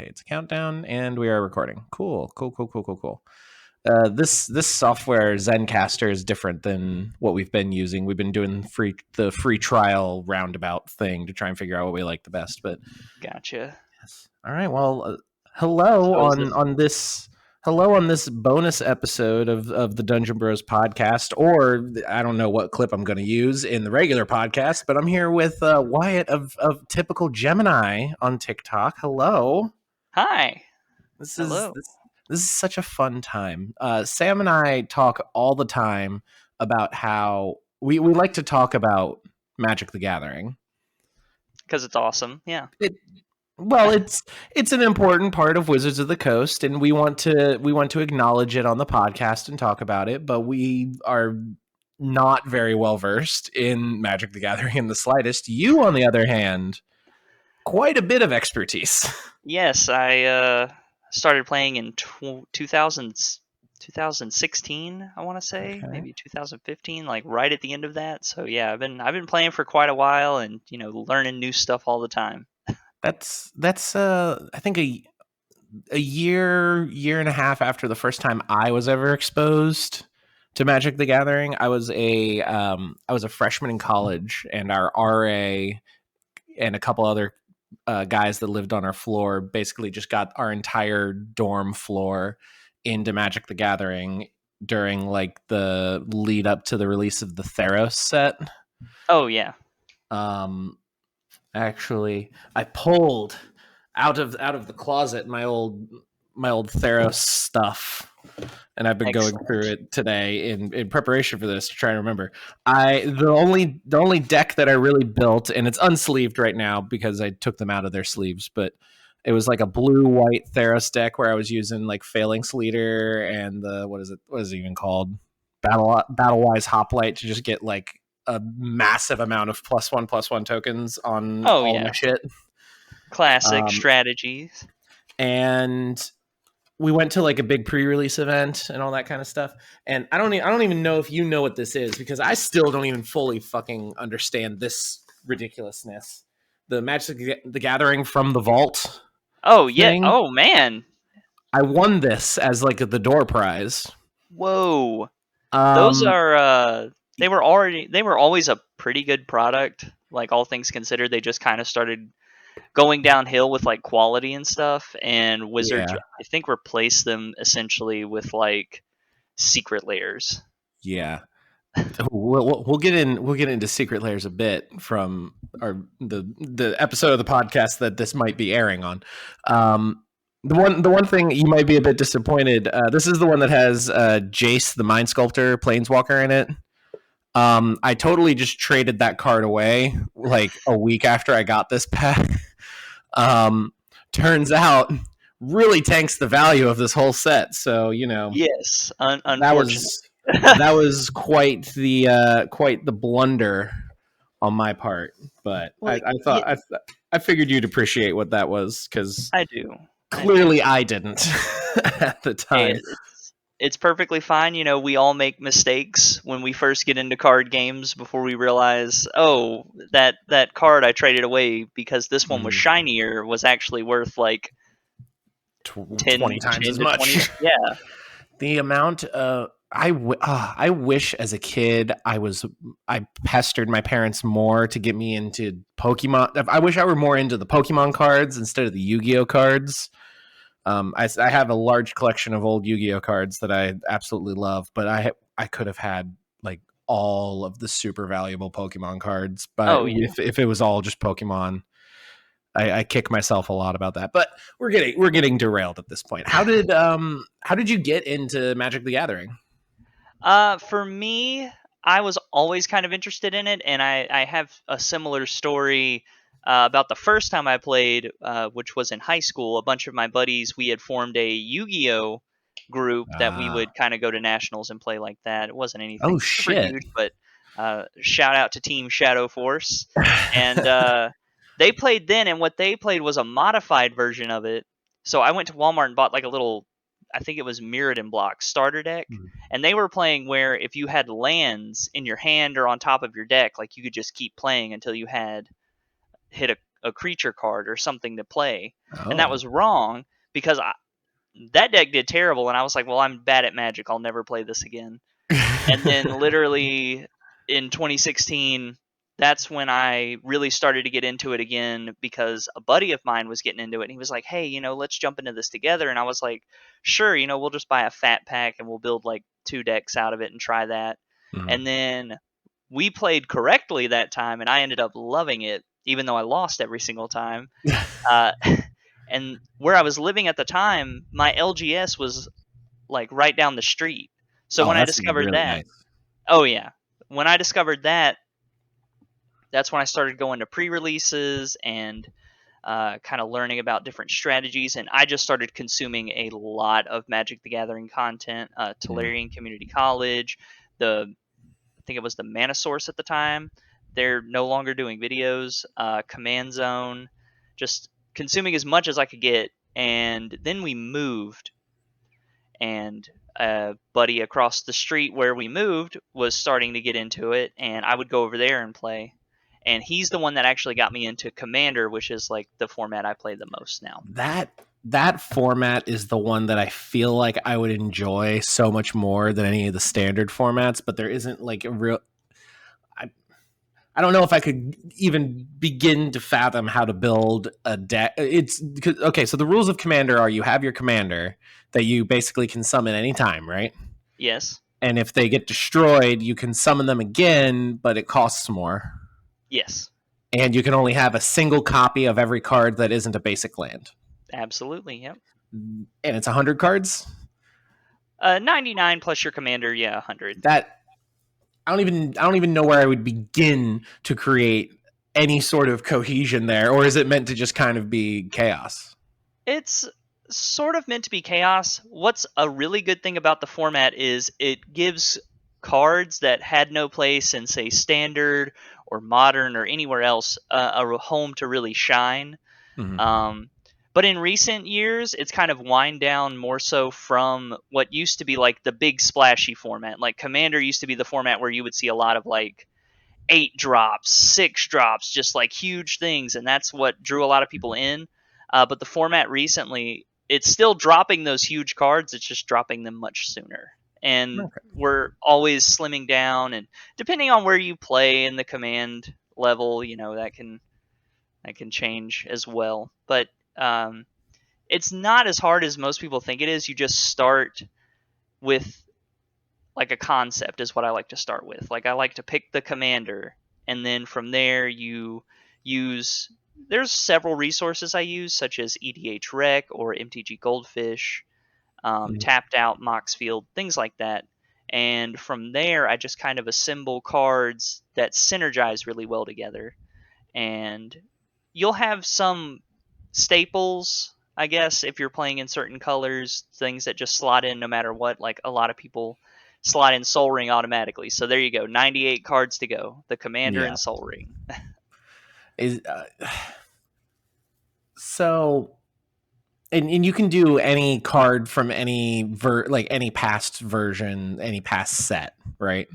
Okay, it's a countdown, and we are recording. Cool. This software Zencaster is different than what we've been using. We've been doing the free trial roundabout thing to try and figure out what we like the best. But Gotcha. yes. All right. Well, hello So on this bonus episode of the Dungeon Bros podcast, or I don't know what clip I'm going to use in the regular podcast, but I'm here with Wyatt of Typical Gemini on TikTok. Hello. Hi. This is Hello. this is such a fun time. Sam and I talk all the time about how we like to talk about Magic the Gathering. Because it's awesome. Yeah. Well, it's an important part of Wizards of the Coast, and we want to acknowledge it on the podcast and talk about it. But we are not very well versed in Magic the Gathering in the slightest. You, on the other hand, quite a bit of expertise. Yes, I started playing in 2016, I want to say, Okay. maybe 2015, like right at the end of that. So yeah, I've been playing for quite a while, and learning new stuff all the time. That's I think a year and a half after the first time I was ever exposed to Magic the Gathering. I was a freshman in college, and our RA and a couple other guys that lived on our floor basically just got our entire dorm floor into Magic the Gathering during like the lead up to the release of the Theros set. Oh yeah. Actually, I pulled out of the closet my old Theros stuff, and I've been going through it today in preparation for this to try and remember. The only deck that I really built, and it's unsleeved right now because I took them out of their sleeves, but it was like a blue-white Theros deck where I was using like Phalanx Leader and the what is it even called? Battle-Wise Hoplite to just get like a massive amount of +1/+1 tokens on all my shit. Classic strategies. And we went to like a big pre-release event and all that kind of stuff. And I don't even know if you know what this is, because I still don't even fully fucking understand this ridiculousness. The Magic the Gathering from the Vault. Oh yeah. Thing. Oh man. I won this as like the door prize. Whoa. Those are they were always a pretty good product. Like all things considered, they just kind of started going downhill with like quality and stuff, and Wizards I think replaced them essentially with like secret layers. Yeah. We'll get into secret layers a bit from the episode of the podcast that this might be airing on. The one thing you might be a bit disappointed. This is the one that has Jace the Mind Sculptor Planeswalker in it. I totally just traded that card away like a week after I got this pack. Turns out really tanks the value of this whole set. So yes, unfortunately. That was quite the blunder on my part, but I thought I figured you'd appreciate what that was, because I do. Clearly, I didn't at the time. It's perfectly fine. We all make mistakes when we first get into card games before we realize, oh, that card I traded away because this one was shinier was actually worth like 20 times as much. 20, yeah. The amount of I wish as a kid I pestered my parents more to get me into Pokemon. I wish I were more into the Pokemon cards instead of the Yu-Gi-Oh cards. I have a large collection of old Yu-Gi-Oh cards that I absolutely love, but I could have had like all of the super valuable Pokemon cards. But if it was all just Pokemon, I kick myself a lot about that. But we're getting derailed at this point. How did you get into Magic the Gathering? For me, I was always kind of interested in it, and I have a similar story about the first time I played, which was in high school. A bunch of my buddies, we had formed a Yu-Gi-Oh group that we would kind of go to nationals and play like that. It wasn't anything super huge, but shout out to Team Shadow Force. And they played then, and what they played was a modified version of it. So I went to Walmart and bought like a little, I think it was Mirrodin block starter deck, and they were playing where if you had lands in your hand or on top of your deck, like you could just keep playing until you had hit a creature card or something to play, and that Oh. was wrong because that deck did terrible, and I was like, well, I'm bad at Magic. I'll never play this again. And then literally in 2016, that's when I really started to get into it again because a buddy of mine was getting into it, and he was like, hey, let's jump into this together. And I was like, sure, we'll just buy a fat pack and we'll build like 2 decks out of it and try that. Mhm. And then we played correctly that time, and I ended up loving it, even though I lost every single time. Uh, and where I was living at the time, my LGS was like right down the street. So Oh, when I that's discovered really that, nice. oh yeah, when I discovered that, that's when I started going to pre-releases and kind of learning about different strategies. And I just started consuming a lot of Magic the Gathering content. Mhm. Tolarian Community College, I think it was the Mana Source at the time. They're no longer doing videos. Command Zone, just consuming as much as I could get. And then we moved, and a buddy across the street where we moved was starting to get into it, and I would go over there and play. And he's the one that actually got me into Commander, which is like the format I play the most now. That format is the one that I feel like I would enjoy so much more than any of the standard formats, but there isn't like a real I, I don't know if I could even begin to fathom how to build a deck. It's okay, so the rules of Commander are you have your commander that you basically can summon anytime, right? Yes. And if they get destroyed, you can summon them again, but it costs more. Yes. And you can only have a single copy of every card that isn't a basic land. Absolutely. Yep. And it's 100 cards. 99 plus your commander. Yeah, 100. That I don't even know where I would begin to create any sort of cohesion there, or is it meant to just kind of be chaos? It's sort of meant to be chaos. What's a really good thing about the format is it gives cards that had no place in, say, standard or modern or anywhere else a home to really shine. Mm-hmm. Um, but in recent years, it's kind of wind down more so from what used to be like the big splashy format. Like Commander used to be the format where you would see a lot of like 8 drops, 6 drops, just like huge things, and that's what drew a lot of people in. But the format recently, it's still dropping those huge cards. It's just dropping them much sooner, and Okay. we're always slimming down. And depending on where you play in the command level, that can change as well. But um, it's not as hard as most people think it is. You just start with like a concept is what I like to start with. Like I like to pick the commander, and then from there you use. There's several resources I use, such as EDH Rec or MTG Goldfish, Mhm. Tapped Out, Moxfield, things like that. And from there, I just kind of assemble cards that synergize really well together. And you'll have some staples, I guess, if you're playing in certain colors, things that just slot in no matter what. Like a lot of people slot in Soul Ring automatically. So there you go, 98 cards to go. The Commander Yeah. and Soul Ring. Is so and you can do any card from any like any past version, any past set, right?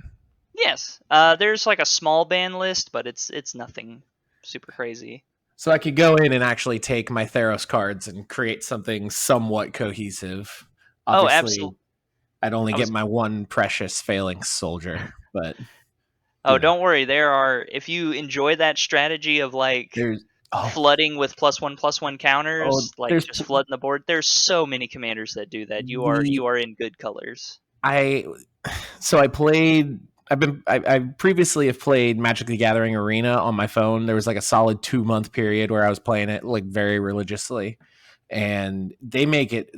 Yes, there's like a small ban list, but it's nothing super crazy. So I could go in and actually take my Theros cards and create something somewhat cohesive. Oh, absolutely. Obviously, I'd only I get was. my one precious failing soldier, but Oh, you know, don't worry. There are. If you enjoy that strategy of like there's oh flooding with +1/+1 oh counters, like there's just flooding the board. There's so many commanders that do that. You are the you are in good colors. I so I played. I previously have played Magic the Gathering Arena on my phone. There was like a solid 2 month period where I was playing it like very religiously, and they make it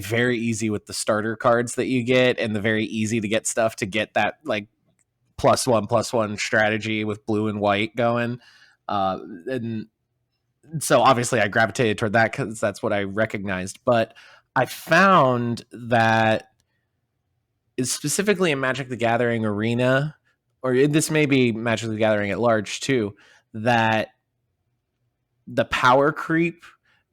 very easy with the starter cards that you get and the very easy to get stuff to get that like +1/+1 strategy with blue and white going. And so obviously I gravitated toward that because that's what I recognized. But I found that is specifically in Magic the Gathering Arena, or this may be Magic the Gathering at large too, that the power creep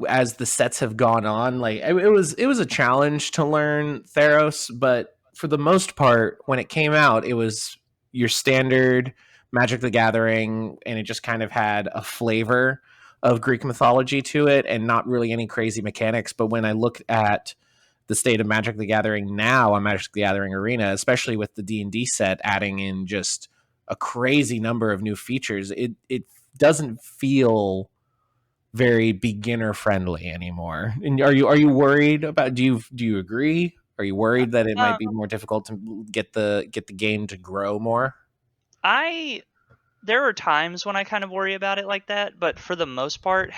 as the sets have gone on, like it was a challenge to learn Theros, but for the most part, when it came out, it was your standard Magic the Gathering, and it just kind of had a flavor. of Greek mythology to it, and not really any crazy mechanics. But when I look at the state of Magic the Gathering now on Magic the Gathering Arena, especially with the D&D set adding in just a crazy number of new features, it doesn't feel very beginner friendly anymore. And are you worried about, do you agree? Are you worried that it might Uh, be more difficult to get the game to grow more? I there are times when I kind of worry about it like that, but for the most part,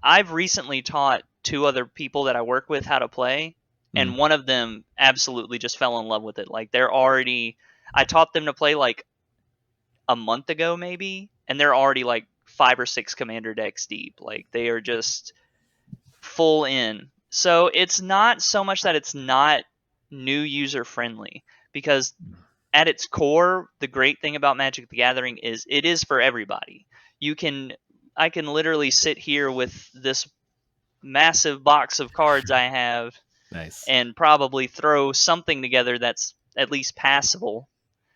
I've recently taught two other people that I work with how to play, Mm. and one of them absolutely just fell in love with it. Like I taught them to play like a month ago maybe, and they're already like 5 or 6 commander decks deep. Like they are just full in. So it's not so much that it's not new user friendly, because at its core, the great thing about Magic the Gathering is it is for everybody. You can I can literally sit here with this massive box of cards I have Nice. and probably throw something together that's at least passable,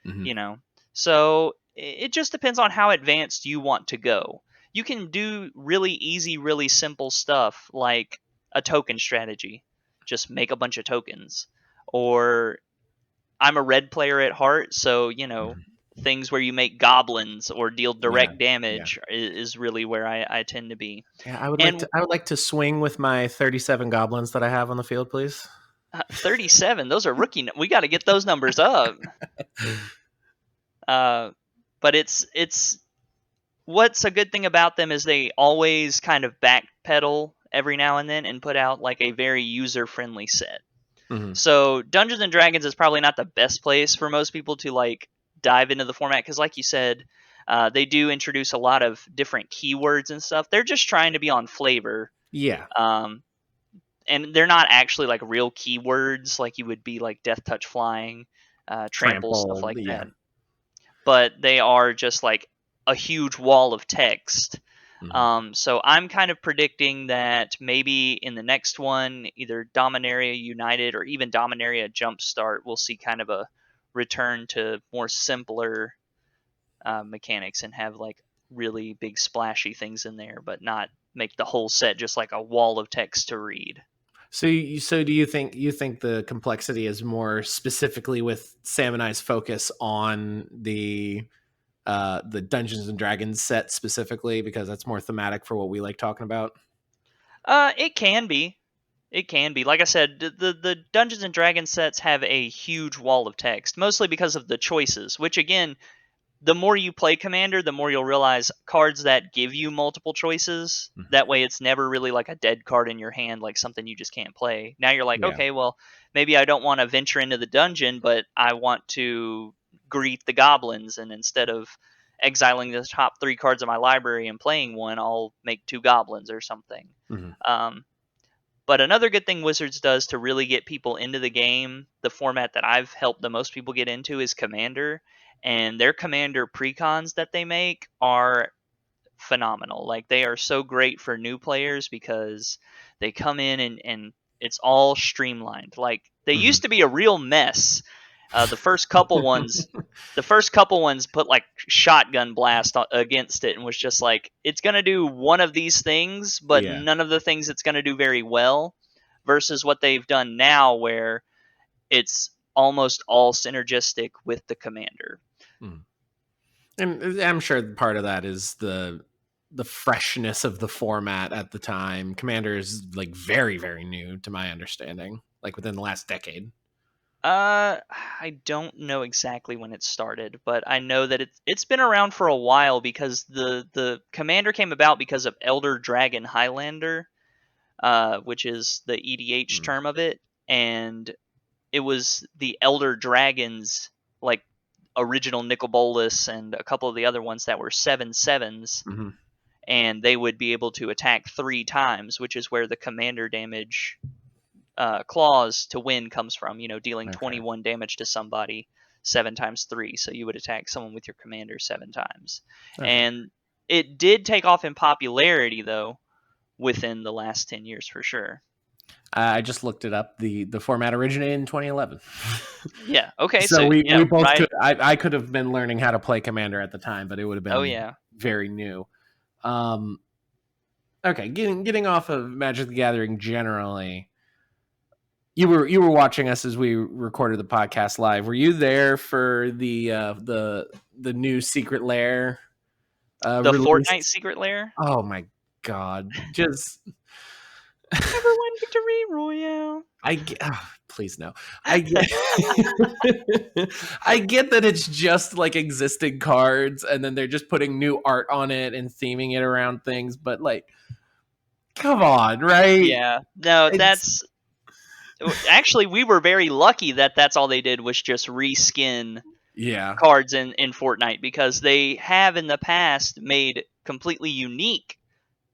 Hmm. you know. So it just depends on how advanced you want to go. You can do really easy, really simple stuff like a token strategy. Just make a bunch of tokens. Or I'm a red player at heart, so Hmm. things where you make goblins or deal Yeah, direct yeah, damage is really where I tend to be. yeah. I would like And to. I would like to swing with my 37 goblins that I have on the field, please. 37, those are rookie. We got to get those numbers up. Uh, but it's what's a good thing about them is they always kind of backpedal every now and then and put out like a very user friendly set. Hmm. So Dungeons and Dragons is probably not the best place for most people to like dive into the format, because, like you said, they do introduce a lot of different keywords and stuff. They're just trying to be on flavor, Yeah, um, and they're not actually like real keywords like you would be like Death Touch Flying, Trample, stuff trample. like Yeah. that. But they are just like a huge wall of text. Hmm. So I'm kind of predicting that maybe in the next one, either Dominaria United or even Dominaria Jumpstart, we'll see kind of a return to more simpler mechanics and have like really big splashy things in there, but not make the whole set just like a wall of text to read. So do you think the complexity is more specifically with Sam and I's focus on the Dungeons and Dragons set specifically because that's more thematic for what we like talking about? It can be. It can be. Like I said, the Dungeons and Dragons sets have a huge wall of text, mostly because of the choices, which again, the more you play Commander, the more you'll realize cards that give you multiple choices. Mhm. That way, it's never really like a dead card in your hand, like something you just can't play. Now you're like, Yeah. okay, well, maybe I don't want to venture into the dungeon, but I want to greet the goblins. And instead of exiling the top 3 cards of my library and playing one, I'll make 2 goblins or something. Hmm. Um, but another good thing Wizards does to really get people into the game, the format that I've helped the most people get into is Commander. And their Commander precons that they make are phenomenal. Like they are so great for new players because they come in and it's all streamlined. Like they Hmm. used to be a real mess. The first couple ones, the first couple ones put like shotgun blast against it and was just like it's gonna do one of these things, but Yeah. none of the things it's gonna do very well. Versus what they've done now, where it's almost all synergistic with the commander. Mhm. And I'm sure part of that is the freshness of the format at the time. Commander is like very, very new to my understanding, like within the last decade. I don't know exactly when it started, but I know that it's been around for a while because the commander came about because of Elder Dragon Highlander, which is the EDH Mm. term of it, and it was the Elder Dragons, like original Nicol Bolas and a couple of the other ones that were 7/7s, Hmm. and they would be able to attack 3 times, which is where the commander damage clause to win comes from. Dealing Okay. 21 damage to somebody 7 times 3. So you would attack someone with your commander 7 times. Okay. And it did take off in popularity though within the last 10 years for sure. I just looked it up. The format originated in 2011. Yeah. Okay. So So we yeah. both Right. could. I could have been learning how to play Commander at the time, but it would have Oh been yeah. very new. Um, okay, getting off of Magic the Gathering generally. You were watching us as we recorded the podcast live. Were you there for the new Secret Lair The Fortnite release? Secret Lair. Oh my god! Just Everyone victory royale. please no. I get I get that it's just like existing cards, and then they're just putting new art on it and theming it around things. But like, come on, right? Yeah, no, It's that's actually we were very lucky that that's all they did was just reskin yeah. cards in Fortnite, because they have in the past made completely unique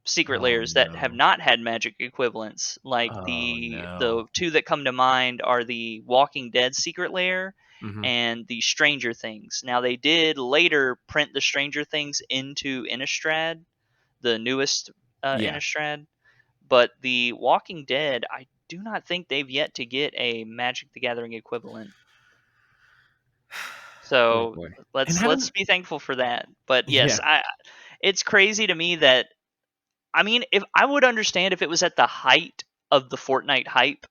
secret Oh layers that have no. not had magic equivalents. Like Oh the no. two that come to mind are the Walking Dead secret layer Hmm. and the Stranger Things. Now they did later print the Stranger Things into Innistrad, the newest Yeah. Innistrad, but the Walking Dead, I do not think they've yet to get a Magic the Gathering equivalent. Oh So boy. And let's haven't be thankful for that. But yeah, yes, I it's crazy to me that, I mean, if I would understand if it was at the height of the Fortnite hype,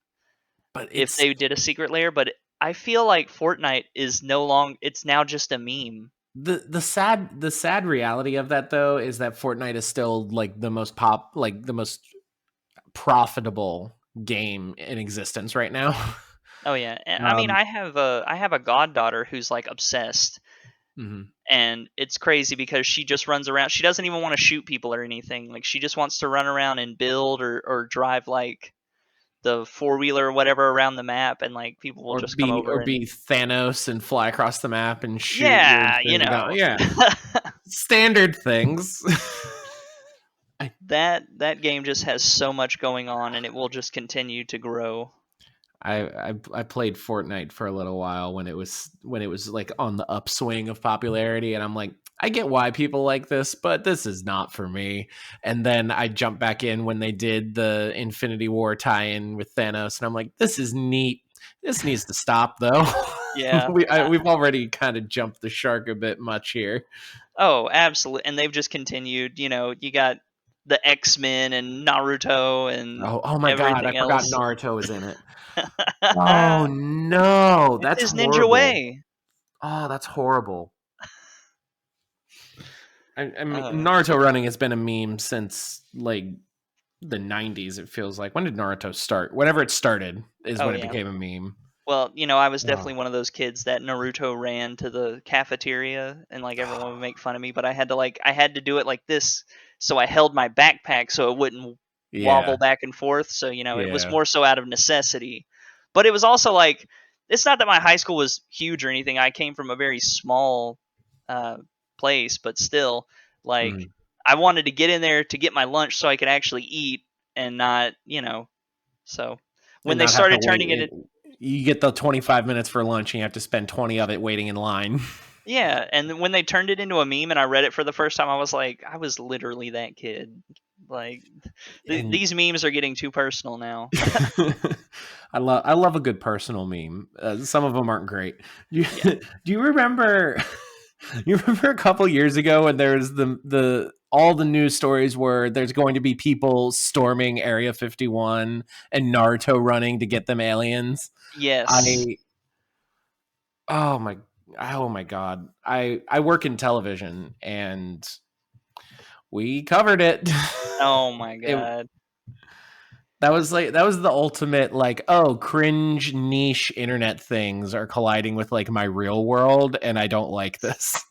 but if it's they did a secret layer, but I feel like Fortnite is no long it's now just a meme. the sad reality of that though is that Fortnite is still like the most profitable game in existence right now. Oh yeah. And I mean, um I have a goddaughter who's like obsessed, mhm. and it's crazy because she just runs around. She doesn't even want to shoot people or anything. Like, she just wants to run around and build or drive like the four-wheeler or whatever around the map, and like people will or just come be over and Thanos and fly across the map and shoot your yeah, you infinity gun. know. Yeah, standard things. I, That game just has so much going on, and it will just continue to grow. I played Fortnite for a little while when it was like on the upswing of popularity, and I'm like, I get why people like this, but this is not for me. And then I jumped back in when they did the Infinity War tie-in with Thanos, and I'm like, this is neat. This needs to stop though. Yeah. We've already kind of jumped the shark a bit much here. Oh, absolutely. And they've just continued. You know, you got the X-Men and Naruto and Oh my god, I everything forgot else. Naruto is in it. Oh no, It's that's his ninja horrible. way. Oh, that's horrible. I mean, Uh, Naruto running has been a meme since like the 90s. It feels like. When did Naruto start? Whenever it started is oh when it yeah. became a meme. Well, you know, I was Oh. definitely one of those kids that Naruto ran to the cafeteria, and like everyone would make fun of me, but I had to do it like this, so I held my backpack so it wouldn't Yeah, wobble back and forth. So, you know, it was yeah. more so out of necessity. But it was also like, it's not that my high school was huge or anything. I came from a very small uh, place, but still, like, Mhm. I wanted to get in there to get my lunch so I could actually eat and not, you know. So when And they not have to started wait. turning it, You get the 25 minutes for lunch, and you have to spend 20 of it waiting in line. yeah, and then when they turned it into a meme and I read it for the first time, I was like, I was literally that kid. Like, And these memes are getting too personal now. I love a good personal meme. Some of them aren't great. Do you, Yeah. do you remember? You remember a couple years ago when there's the all the news stories where there's going to be people storming Area 51 and Naruto running to get them aliens. Yes. I oh my oh my god. I work in television and we covered it. Oh my it god. that was the ultimate like, oh, cringe niche internet things are colliding with like my real world and I don't like this.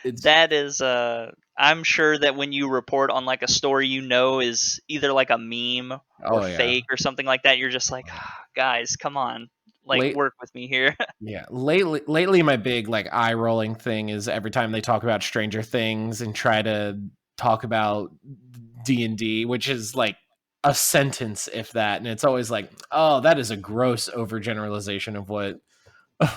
It's That is I'm sure that when you report on like a story you know is either like a meme or oh yeah. fake or something like that, you're just like, "Ah, guys, come on. Like, Late work with me here." Yeah, lately my big like eye rolling thing is every time they talk about Stranger Things and try to talk about D&D, which is like a sentence if that, and it's always like, "Oh, that is a gross overgeneralization of what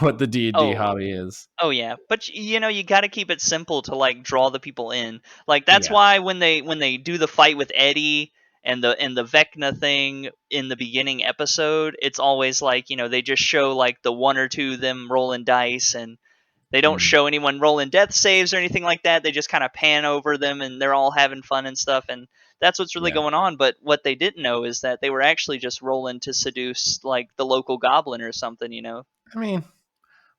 what the D&D Oh, hobby is." oh yeah, but you know, you got to keep it simple to like draw the people in. Like, that's Yeah. why when they do the fight with Eddie and the Vecna thing in the beginning episode, it's always like, you know, they just show like the one or two of them rolling dice, and they don't Mm. show anyone rolling death saves or anything like that. They just kind of pan over them and they're all having fun and stuff. And that's what's really Yeah. going on. But what they didn't know is that they were actually just rolling to seduce like the local goblin or something, you know. I mean,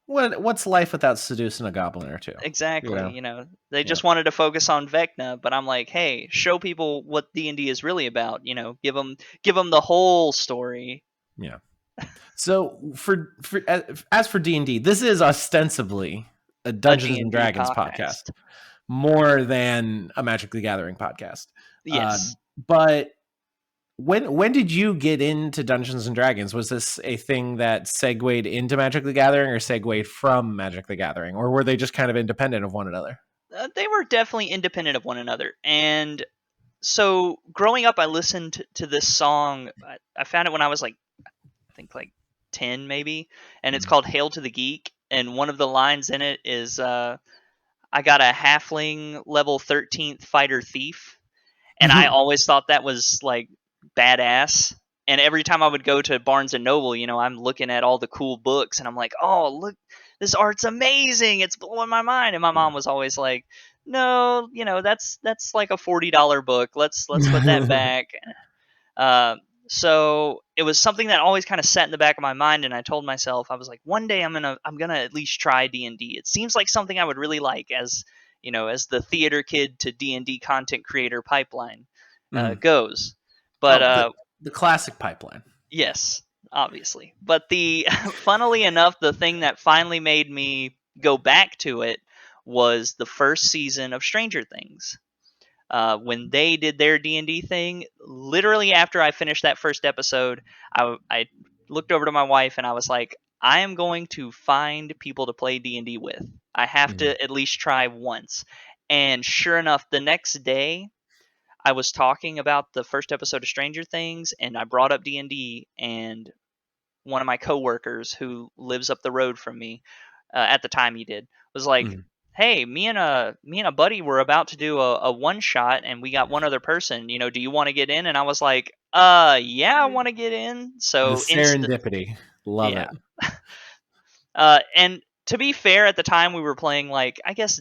what's life without seducing a goblin or two? You Exactly, know? you know, they Yeah. just wanted to focus on Vecna, but I'm like, hey, show people what D&D is really about, you know, give them the whole story. Yeah. So for as for D&D, this is ostensibly a A Dungeons and D&D Dragons podcast podcast. more than a Magic the Gathering podcast. Uh, Yes. but when did you get into Dungeons and Dragons? Was this a thing that segued into Magic the Gathering or segued from Magic the Gathering, or were they just kind of independent of one another? They were definitely independent of one another. And so growing up, I listened to this song. I found it when I was like, I think like 10 maybe, and it's Mm. called Hail to the Geek. And one of the lines in it is, I got a halfling level 13th fighter thief. And I always thought that was like badass. And every time I would go to Barnes and Noble, you know, I'm looking at all the cool books and I'm like, oh, look, this art's amazing. It's blowing my mind. And my mom was always like, no, you know, that's like a $40 book. Let's put that back. Uh, so it was something that always kind of sat in the back of my mind, and I told myself, I was like, one day I'm gonna at least try D&D. It seems like something I would really like, as you know, as the theater kid to D&D content creator pipeline Mhm. goes. But Oh, the classic pipeline. yes, obviously. But the funnily enough, the thing that finally made me go back to it was the first season of Stranger Things. When they did their D&D thing, literally after I finished that first episode, I looked over to my wife and I was like, I am going to find people to play D&D with. I have Mhm. to at least try once. And sure enough, the next day I was talking about the first episode of Stranger Things and I brought up D&D, and one of my coworkers who lives up the road from me, at the time he did, was like, Mhm. "Hey, me and a buddy were about to do a one shot, and we got one other person. You know, do you want to get in?" And I was like, yeah, I want to get in." The So serendipity. Love yeah. it. And to be fair, at the time we were playing, like, I guess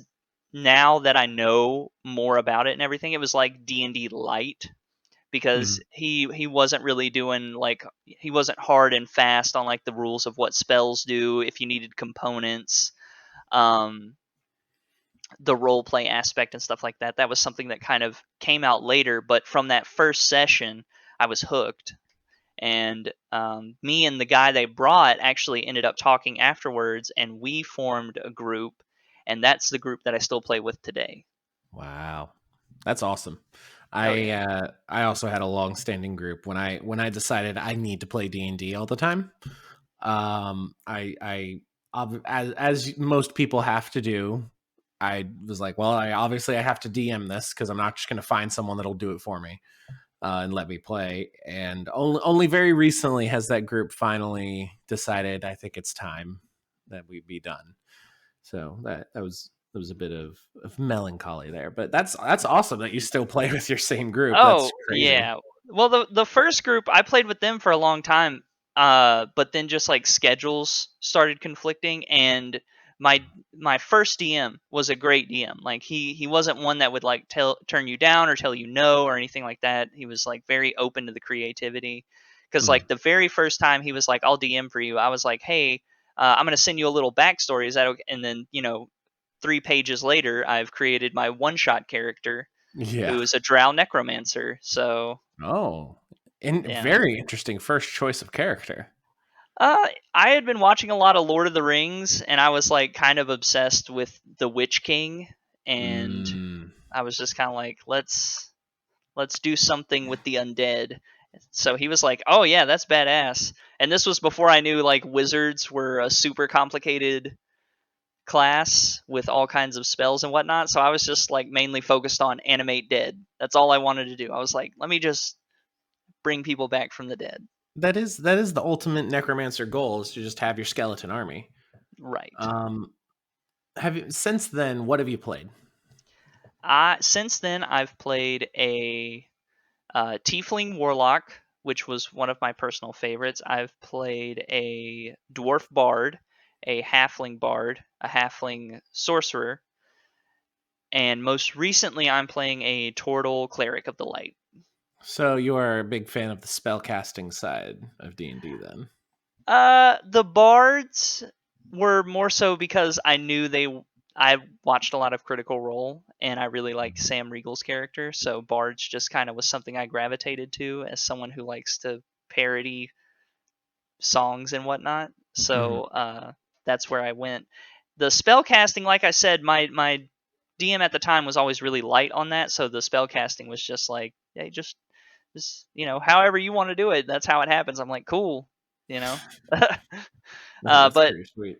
now that I know more about it and everything, it was like D&D light, because Mhm. he wasn't really doing, like, he wasn't hard and fast on like the rules of what spells do if you needed components, um the role play aspect and stuff like that. That was something that kind of came out later, but from that first session I was hooked. And me and the guy they brought actually ended up talking afterwards, and we formed a group, and that's the group that I still play with today. Wow. That's awesome. Oh yeah. I also had a long-standing group when I decided I need to play D&D all the time. As most people have to do, I was like, well, I have to DM this because I'm not just going to find someone that'll do it for me and let me play. And only very recently has that group finally decided I think it's time that we be done. So that was a bit of melancholy there, but that's awesome that you still play with your same group. That's Oh, crazy. yeah. Well, the first group I played with them for a long time, but then just like schedules started conflicting, and my my first DM was a great DM. Like, he wasn't one that would like turn you down or tell you no or anything like that. He was like very open to the creativity. Because Mm. like the very first time he was like, "I'll DM for you," I was like, "Hey, I'm gonna send you a little backstory. Is that okay?" And then, 3 pages later, I've created my one shot character, Yeah. who is a drow necromancer. So Oh, and yeah. very interesting first choice of character. I had been watching a lot of Lord of the Rings, and I was like kind of obsessed with the Witch King, and Mm. I was just kind of like, let's do something with the undead. So he was like, "Oh yeah, that's badass." And this was before I knew like wizards were a super complicated class with all kinds of spells and whatnot. So I was just like mainly focused on animate dead. That's all I wanted to do. I was like, let me just bring people back from the dead. That is the ultimate necromancer goal, is to just have your skeleton army. Right. Um, have you since then? What have you played? Since then, I've played a Tiefling Warlock, which was one of my personal favorites. I've played a Dwarf Bard, a Halfling Bard, a Halfling Sorcerer, and most recently, I'm playing a Turtle Cleric of the Light. So you are a big fan of the spellcasting side of D&D then? The bards were more so because I knew I watched a lot of Critical Role, and I really like Sam Riegel's character, so bards just kind of was something I gravitated to as someone who likes to parody songs and whatnot. Mhm. So that's where I went. The spell casting, like I said, my DM at the time was always really light on that, so the spell casting was just like, hey, just however you want to do it, that's how it happens. I'm like, cool, you know. No, that's But pretty sweet.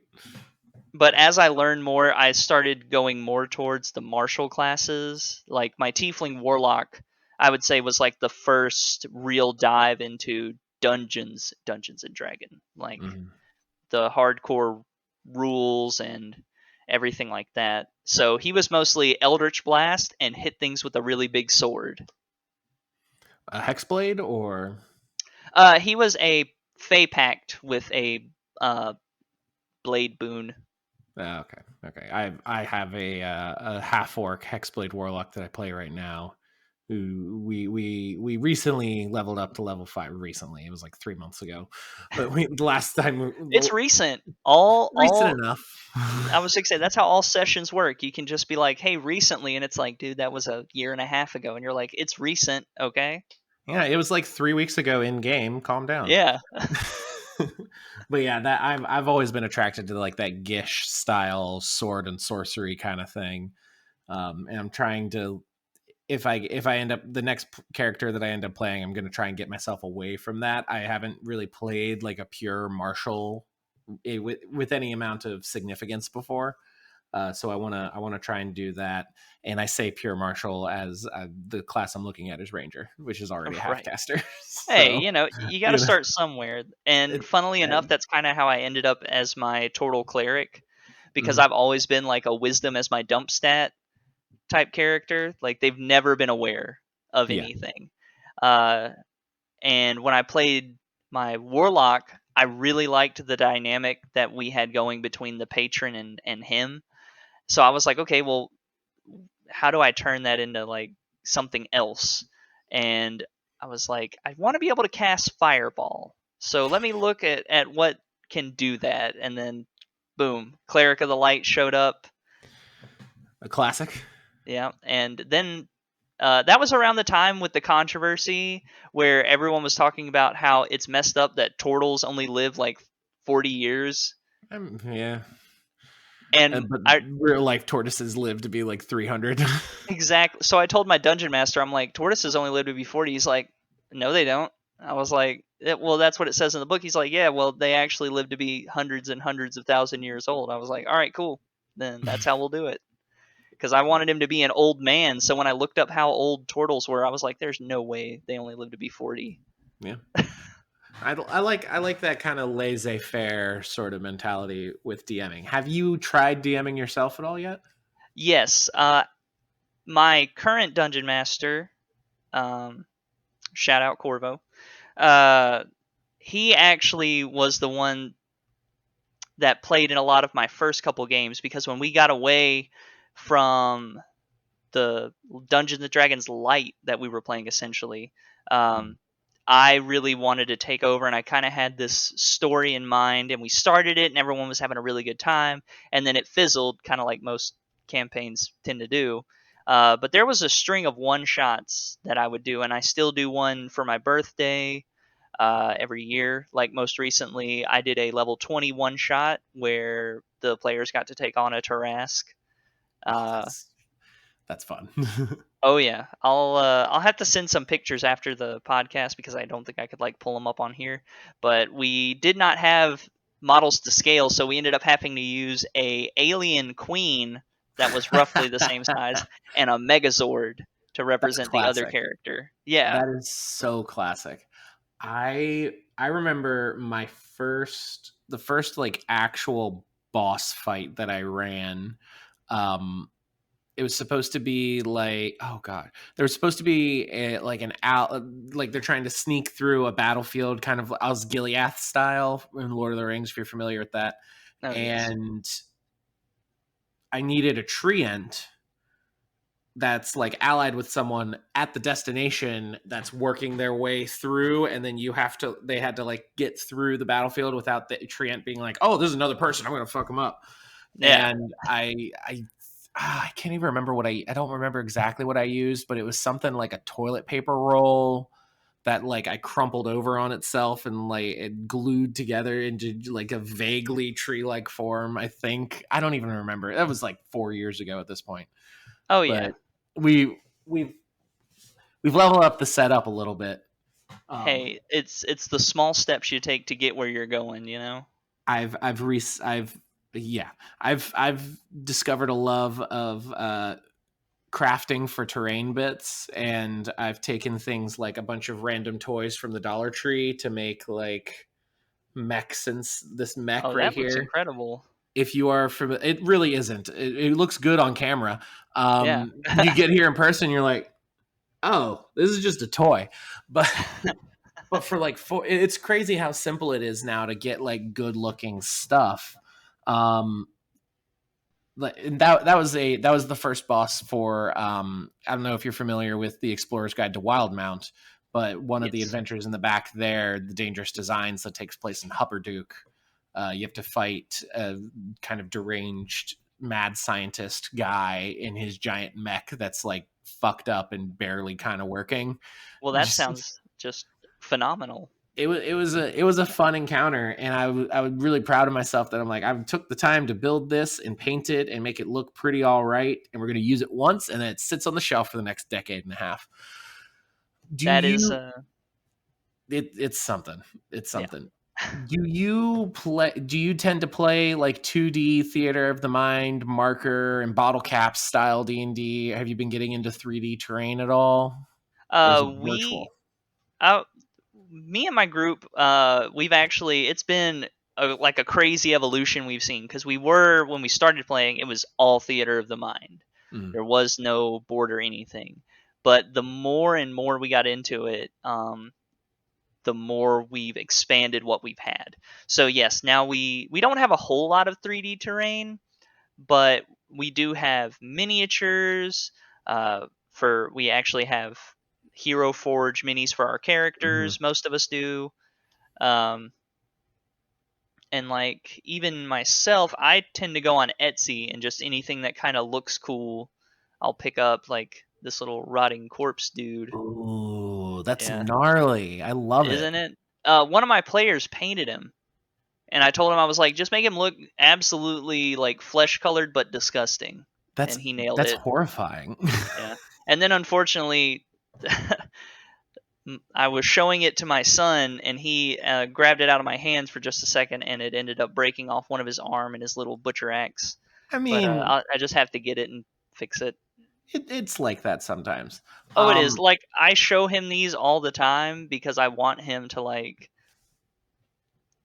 as I learned more, I started going more towards the martial classes. Like my tiefling warlock, I would say was like the first real dive into Dungeons and Dragon, like Mhm. the hardcore rules and everything like that. So he was mostly Eldritch Blast and hit things with a really big sword. A hexblade or He was a Fey Pact with a uh, blade boon. okay, okay. I have a half orc hexblade warlock that I play right now. Who we recently leveled up to level 5. Recently, it was like 3 months ago, but the last time It's recent. All recent enough. I was gonna say that's how all sessions work. You can just be like, "Hey, recently," and it's like, "Dude, that was a year and a half ago," and you're like, "It's recent, okay?" Yeah, it was like 3 weeks ago in game. Calm down. Yeah, But yeah, that I've always been attracted to like that Gish style sword and sorcery kind of thing. And I'm trying to if I end up the next character that I end up playing, I'm going to try and get myself away from that. I haven't really played like a pure martial with any amount of significance before. So I want to try and do that. And I say pure martial as the class I'm looking at is ranger, which is already a half right. caster. Hey, So you got to you know, start somewhere. And it, funnily yeah. enough, that's kind of how I ended up as my total cleric, because Mhm. I've always been like a wisdom as my dump stat type character. Like they've never been aware of Yeah. anything. Uh, and when I played my warlock, I really liked the dynamic that we had going between the patron and him. So I was like, okay, well, how do I turn that into like something else? And I was like, I want to be able to cast fireball. So let me look at what can do that. And then boom, Cleric of the Light showed up. A classic. Yeah. And then that was around the time with the controversy where everyone was talking about how it's messed up that turtles only live like 40 years. Yeah. And But I real life tortoises live to be like 300. exactly. So I told my dungeon master, I'm like, tortoises only live to be 40. He's like, no, they don't. I was like, well, that's what it says in the book. He's like, yeah, well, they actually live to be hundreds and hundreds of thousand years old. I was like, all right, cool. Then that's how we'll do it. Because I wanted him to be an old man. So when I looked up how old turtles were, I was like, there's no way they only live to be 40. Yeah. I like that kind of laissez-faire sort of mentality with DMing. Have you tried DMing yourself at all yet? Yes. My current dungeon master, um, shout out Corvo, uh, he actually was the one that played in a lot of my first couple games, because when we got away from the Dungeons and Dragons Light that we were playing essentially, um, I really wanted to take over, and I kind of had this story in mind, and we started it, and everyone was having a really good time, and then it fizzled, kind of like most campaigns tend to do. But there was a string of one shots that I would do, and I still do one for my birthday every year. Like most recently, I did a level 21 shot where the players got to take on a Tarask. Oh, Uh, that's fun. oh yeah, I'll have to send some pictures after the podcast because I don't think I could like pull them up on here. But we did not have models to scale, so we ended up having to use a alien queen that was roughly the same size and a Megazord to That's represent the other classic. character. Yeah. That is so classic. I remember the first like actual boss fight that I ran. Um, it was supposed to be like, oh god, there was supposed to be like an out, like they're trying to sneak through a battlefield, kind of Osgiliath style in Lord of the Rings, if you're familiar with that. Oh yes. And I needed a treant that's like allied with someone at the destination that's working their way through, and then they had to like get through the battlefield without the treant being like, oh, there's another person, I'm gonna fuck them up. Yeah. And I can't even remember I don't remember exactly what I used, but it was something like a toilet paper roll that like I crumpled over on itself and like it glued together into like a vaguely tree-like form. I think I don't even remember. That was like 4 years ago at this point. Oh But yeah. we've we've leveled up the setup a little bit. Um, Hey, it's the small steps you take to get where you're going, you know? I've yeah, I've discovered a love of crafting for terrain bits, and I've taken things like a bunch of random toys from the Dollar Tree to make like mechs, and this mech Oh, right that looks here. incredible. If you are from, it really isn't. It looks good on camera. Yeah. You get here in person, you're like, oh, this is just a toy, but for like it's crazy how simple it is now to get like good looking stuff. Um, that was the first boss for I don't know if you're familiar with the Explorer's Guide to Wildmount, but one of the Yes. adventures in the back there, the Dangerous Designs, that takes place in Hupperduke. You have to fight a kind of deranged mad scientist guy in his giant mech that's like fucked up and barely kind of working. Well, that Just sounds just phenomenal. it was a fun encounter, and I was really proud of myself that I'm like, I took the time to build this and paint it and make it look pretty all right, and we're going to use it once, and then it sits on the shelf for the next decade and a half. Do That is you it's something. It's yeah. something. Do you tend to play like 2D theater of the mind, marker and bottle caps style D&D? Have you been getting into 3D terrain at all, or is it We virtual? uh, me and my group, we've actually it's been like a crazy evolution we've seen because we were when we started playing, it was all theater of the mind. Mm. There was no board or anything. But the more and more we got into it, the more we've expanded what we've had. So yes, now we don't have a whole lot of 3D terrain, but we do have miniatures. For we actually have Hero Forge minis for our Mm-hmm. characters. Most of us do. Um, and like even myself, I tend to go on Etsy and just anything that kind of looks cool, I'll pick up. Like this little rotting corpse dude. Ooh, that's Yeah, gnarly. I love it. isn't it? One of my players painted him, and I told him I was like, just make him look absolutely like flesh colored but disgusting, That's and he nailed that's it. horrifying. Yeah, and then unfortunately, I was showing it to my son, and he grabbed it out of my hands for just a second, and it ended up breaking off one of his arm and his little butcher axe. I But mean, I just have to get it and fix it. it's like that sometimes. Oh, it is. Um, Like I show him these all the time because I want him to like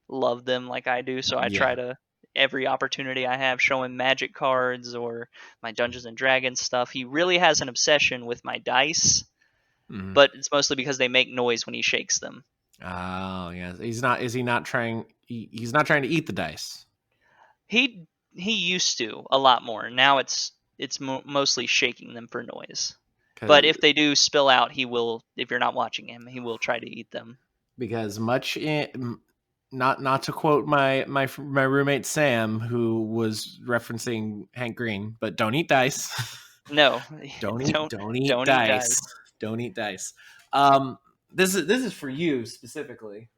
love them like I do. So I try yeah. to every opportunity I have show him magic cards or my Dungeons and Dragons stuff. He really has an obsession with my dice, Mhm. but it's mostly because they make noise when he shakes them. Oh, yeah. He's not. Is he not trying? He's not trying to eat the dice. He used to a lot more. Now it's mostly shaking them for noise. But Because if they do spill out, he will. If you're not watching him, he will try to eat them. because not to quote my roommate Sam, who was referencing Hank Green, but don't eat dice. No, Don't eat don't eat dice. dice. Don't eat dice. Um, this is for you specifically.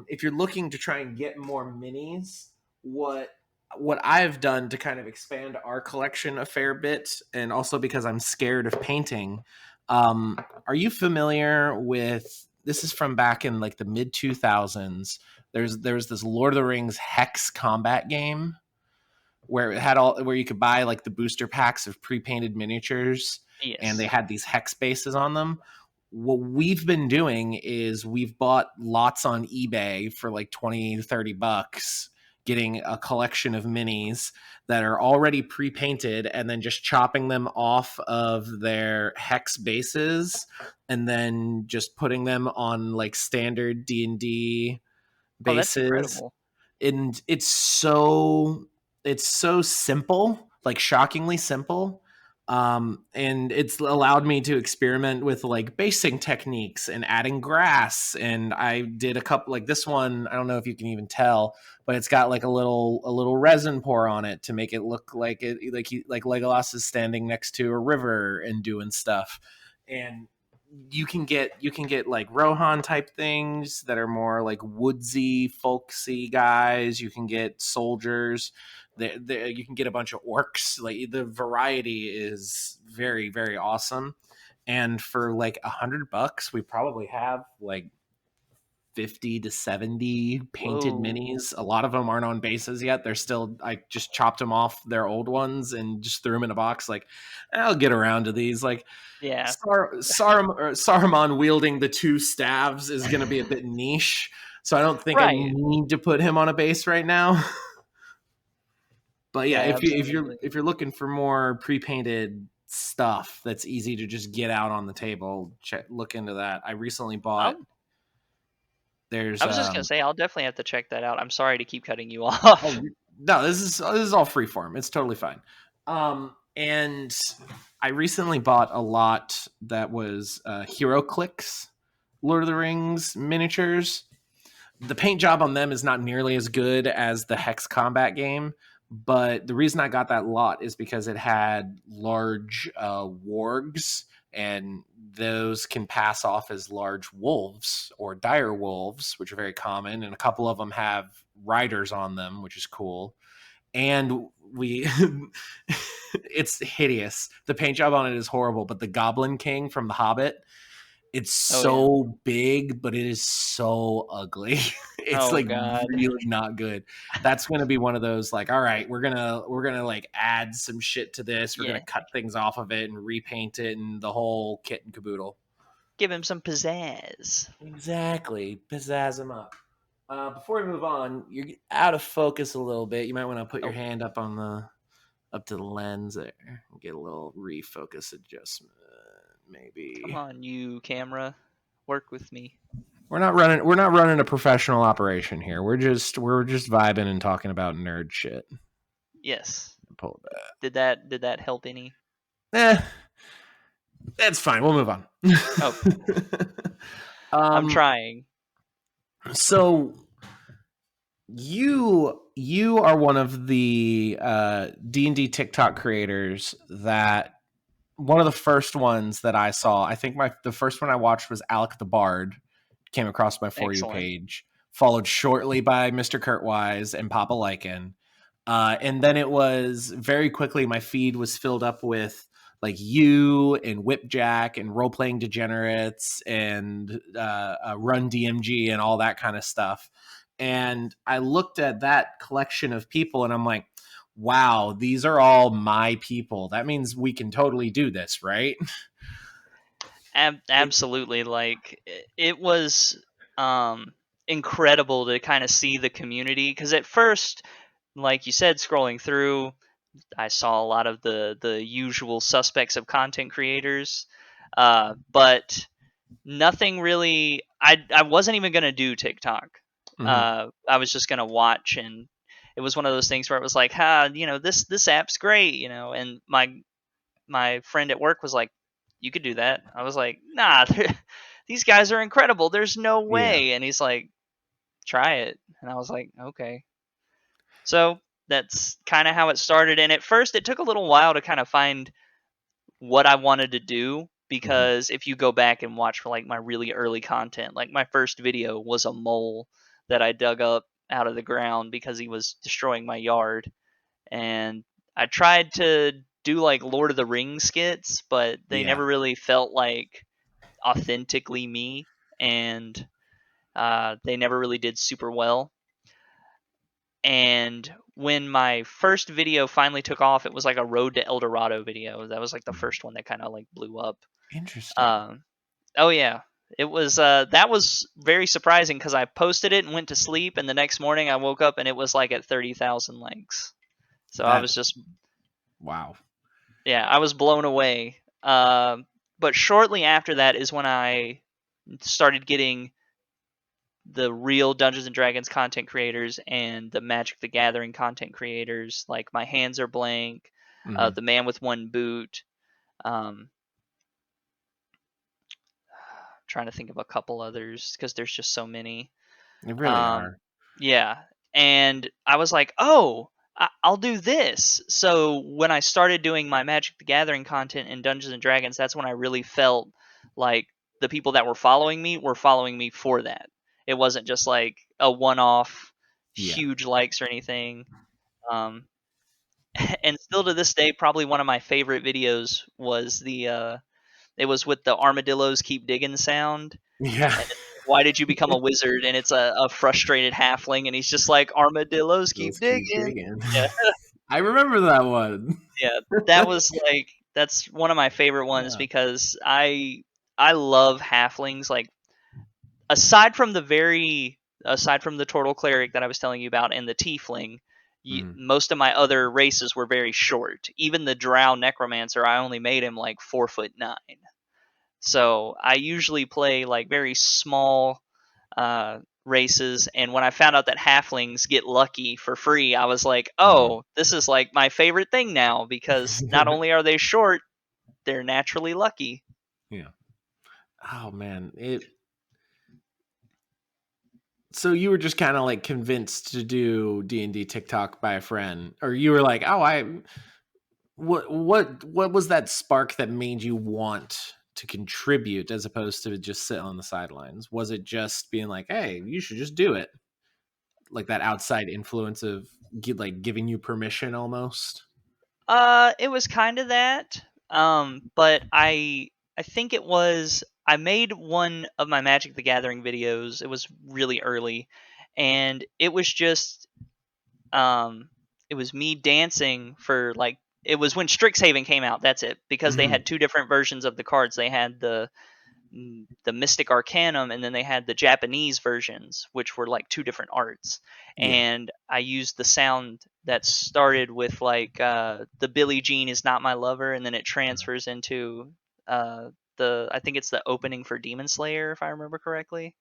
If you're looking to try and get more minis, what what I've done to kind of expand our collection a fair bit, and also because I'm scared of painting. Are you familiar with? This is from back in like the mid 2000s. There's this Lord of the Rings hex combat game where it had all where you could buy like the booster packs of pre-painted miniatures, and they Yes. had these hex bases on them. What we've been doing is we've bought lots on eBay for like 20 to 30 bucks, getting a collection of minis that are already pre-painted, and then just chopping them off of their hex bases, and then just putting them on like standard D&D Oh, that's bases. incredible. And it's so simple, like shockingly simple, And it's allowed me to experiment with like basing techniques and adding grass. And I did a couple, like this one, I don't know if you can even tell, but it's got like a little resin pour on it to make it look like like Legolas is standing next to a river and doing stuff. And you can get like Rohan type things that are more like woodsy, folksy guys. You can get soldiers. You can get a bunch of orcs. Like the variety is very, very awesome. And for like $100, we probably have like 50 to 70 painted Whoa. minis. A lot of them aren't on bases yet. They're still, I just chopped them off their old ones and just threw them in a box. Like, I'll get around to these. Like, Yeah. Saruman wielding the two staves is going to be a bit niche. So I don't think I Right. need to put him on a base right now. But yeah, Yeah, if you're absolutely. if you're looking for more pre-painted stuff that's easy to just get out on the table, look into that. I recently bought. I'll, There's I was just gonna say I'll definitely have to check that out. I'm sorry to keep cutting you oh off. no, this is all free form. It's totally fine. And I recently bought a lot that was Hero Clicks Lord of the Rings miniatures. The paint job on them is not nearly as good as the Hex Combat game, but the reason I got that lot is because it had large wargs, and those can pass off as large wolves or dire wolves, which are very common, and a couple of them have riders on them, which is cool. And we it's hideous. The paint job on it is horrible, but the Goblin King from The Hobbit, it's Oh yeah. so big, but it is so ugly. It's Oh like god. really not good. That's gonna be one of those like, all right, we're gonna like add some shit to this. We're gonna Yeah. cut things off of it and repaint it and the whole kit and caboodle. Give him some pizzazz. Exactly. Pizzazz them up. Before we move on, you're out of focus a little bit. You might want to put your Oh, hand up to the lens there. Get a little refocus adjustment, come maybe. on, you camera. Work with me. We're not running a professional operation here. We're just vibing and talking about nerd shit. Yes. Pull Did that help any? that. That's fine. We'll move on. Okay. I'm um. trying. So you are one of the D&D TikTok creators that one of the first ones that I saw. I think the first one I watched was Alec the Bard. Came across my For You Excellent. page, followed shortly by Mr. Kurtwise and Papa Lycan. And then it was very quickly, my feed was filled up with like you and Whipjack and role playing degenerates and Run DMG and all that kind of stuff. And I looked at that collection of people and I'm like, wow, these are all my people. That means we can totally do this, right? Absolutely. Like it was um incredible to kind of see the community because at first, like you said, scrolling through, I saw a lot of the usual suspects of content creators, but nothing really. I wasn't even gonna do TikTok. Mm-hmm. I was just gonna watch, and it was one of those things where it was like, this app's great, and my friend at work was like, you could do that. I was like, nah, these guys are incredible. There's no Yeah. way. And he's like, try it. And I was like, okay. So that's kind of how it started. And at first, it took a little while to kind of find what I wanted to do Mm-hmm. because if you go back and watch for like my really early content, like my first video was a mole that I dug up out of the ground because he was destroying my yard. And I tried to do like Lord of the Rings skits, but they Yeah. never really felt like authentically me, and they never really did super well. And when my first video finally took off, it was like a Road to El Dorado video. That was like the first one that kind of like blew up. Interesting. Um, oh yeah, it was. That was very surprising because I posted it and went to sleep, and the next morning I woke up and it was like at 30,000 likes. So I was That just wow. yeah, I was blown away. But shortly after that is when I started getting the real Dungeons and Dragons content creators and the Magic the Gathering content creators, like My Hands Are Blank, Mm-hmm. the Man with One Boot. Um, trying to think of a couple others because there's just so many. They really Um, are. yeah, and I was like, oh, I'll do this. So when I started doing my Magic the Gathering content in Dungeons and Dragons, that's when I really felt like the people that were following me for that. It wasn't just like a one-off, Yeah. huge likes or anything. Um, and still to this day, probably one of my favorite videos was it was with the armadillos keep digging sound, Yeah. and it's like, why did you become a wizard? And it's a frustrated halfling, and he's just like, armadillos keep Let's keep digging. digging. Yeah, I remember that one. yeah, that was like that's one of my favorite ones Yeah. because I love halflings. Like aside from aside from the turtle cleric that I was telling you about and the tiefling, Mhm. most of my other races were very short. Even the drow necromancer, I only made him like 4'9". So I usually play like very small races. And when I found out that halflings get lucky for free, I was like, Mhm. oh, this is like my favorite thing now because not only are they short, they're naturally lucky. Yeah. Oh man, it. So you were just kind of like convinced to do D&D TikTok by a friend, or you were like, "Oh, what was that spark that made you want to contribute as opposed to just sit on the sidelines? Was it just being like, "Hey, you should just do it," like that outside influence of like giving you permission almost? It was kind of that. But I think it was I made one of my Magic the Gathering videos. It was really early, and it was just um it was me dancing for like it was when Strixhaven came out. That's it because they Mhm. had two different versions of the cards. They had the Mystic Arcanum, and then they had the Japanese versions, which were like two different arts. Yeah. And I used the sound that started with like the Billie Jean is not my lover, and then it transfers into uh, the I think it's the opening for Demon Slayer, if I remember correctly.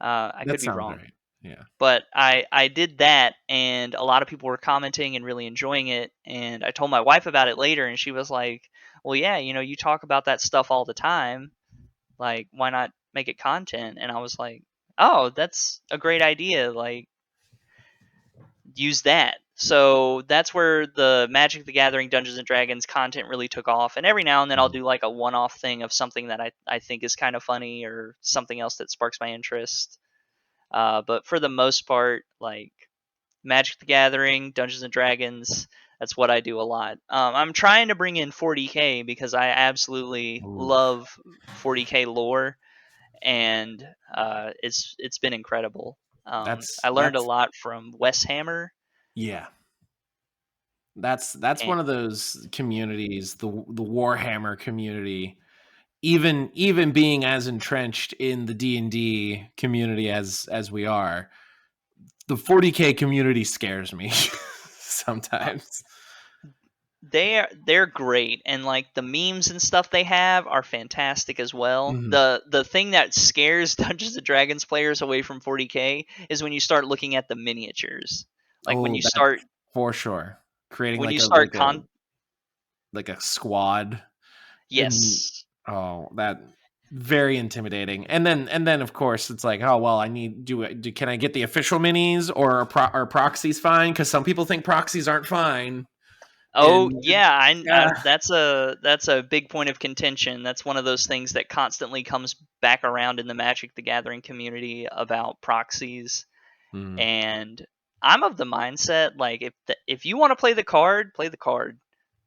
I That could be sounds wrong, right. Yeah. but I did that, and a lot of people were commenting and really enjoying it. And I told my wife about it later, and she was like, "Well, yeah, you talk about that stuff all the time. Like, why not make it content?" And I was like, "Oh, that's a great idea. Like, use that." So that's where the Magic the Gathering Dungeons and Dragons content really took off. And every now and then I'll Mhm. do like a one-off thing of something that I think is kind of funny or something else that sparks my interest. But for the most part, like Magic the Gathering, Dungeons and Dragons, that's what I do a lot. I'm trying to bring in 40k because I absolutely Oof. love 40k lore, and it's been incredible. I learned a That's lot from Wes Hammer, yeah. That's and one of those communities, the Warhammer community. Even being as entrenched in the D&D community as we are, the 40k community scares me uh, sometimes. they're great, and like the memes and stuff they have are fantastic as well. Mhm. The thing that scares Dungeons and Dragons players away from 40k is when you start looking at the miniatures. Like Oh, that for sure. Creating when you like a start con squad and yes. oh, that very intimidating. And then of course it's like, oh well, I need do can I get the official minis or are proxies fine? Because some people think proxies aren't fine. Oh And yeah, yeah. that's a big point of contention. That's one of those things that constantly comes back around in the Magic the Gathering community about proxies. Mhm. And I'm of the mindset like if you want to play the card, play the card.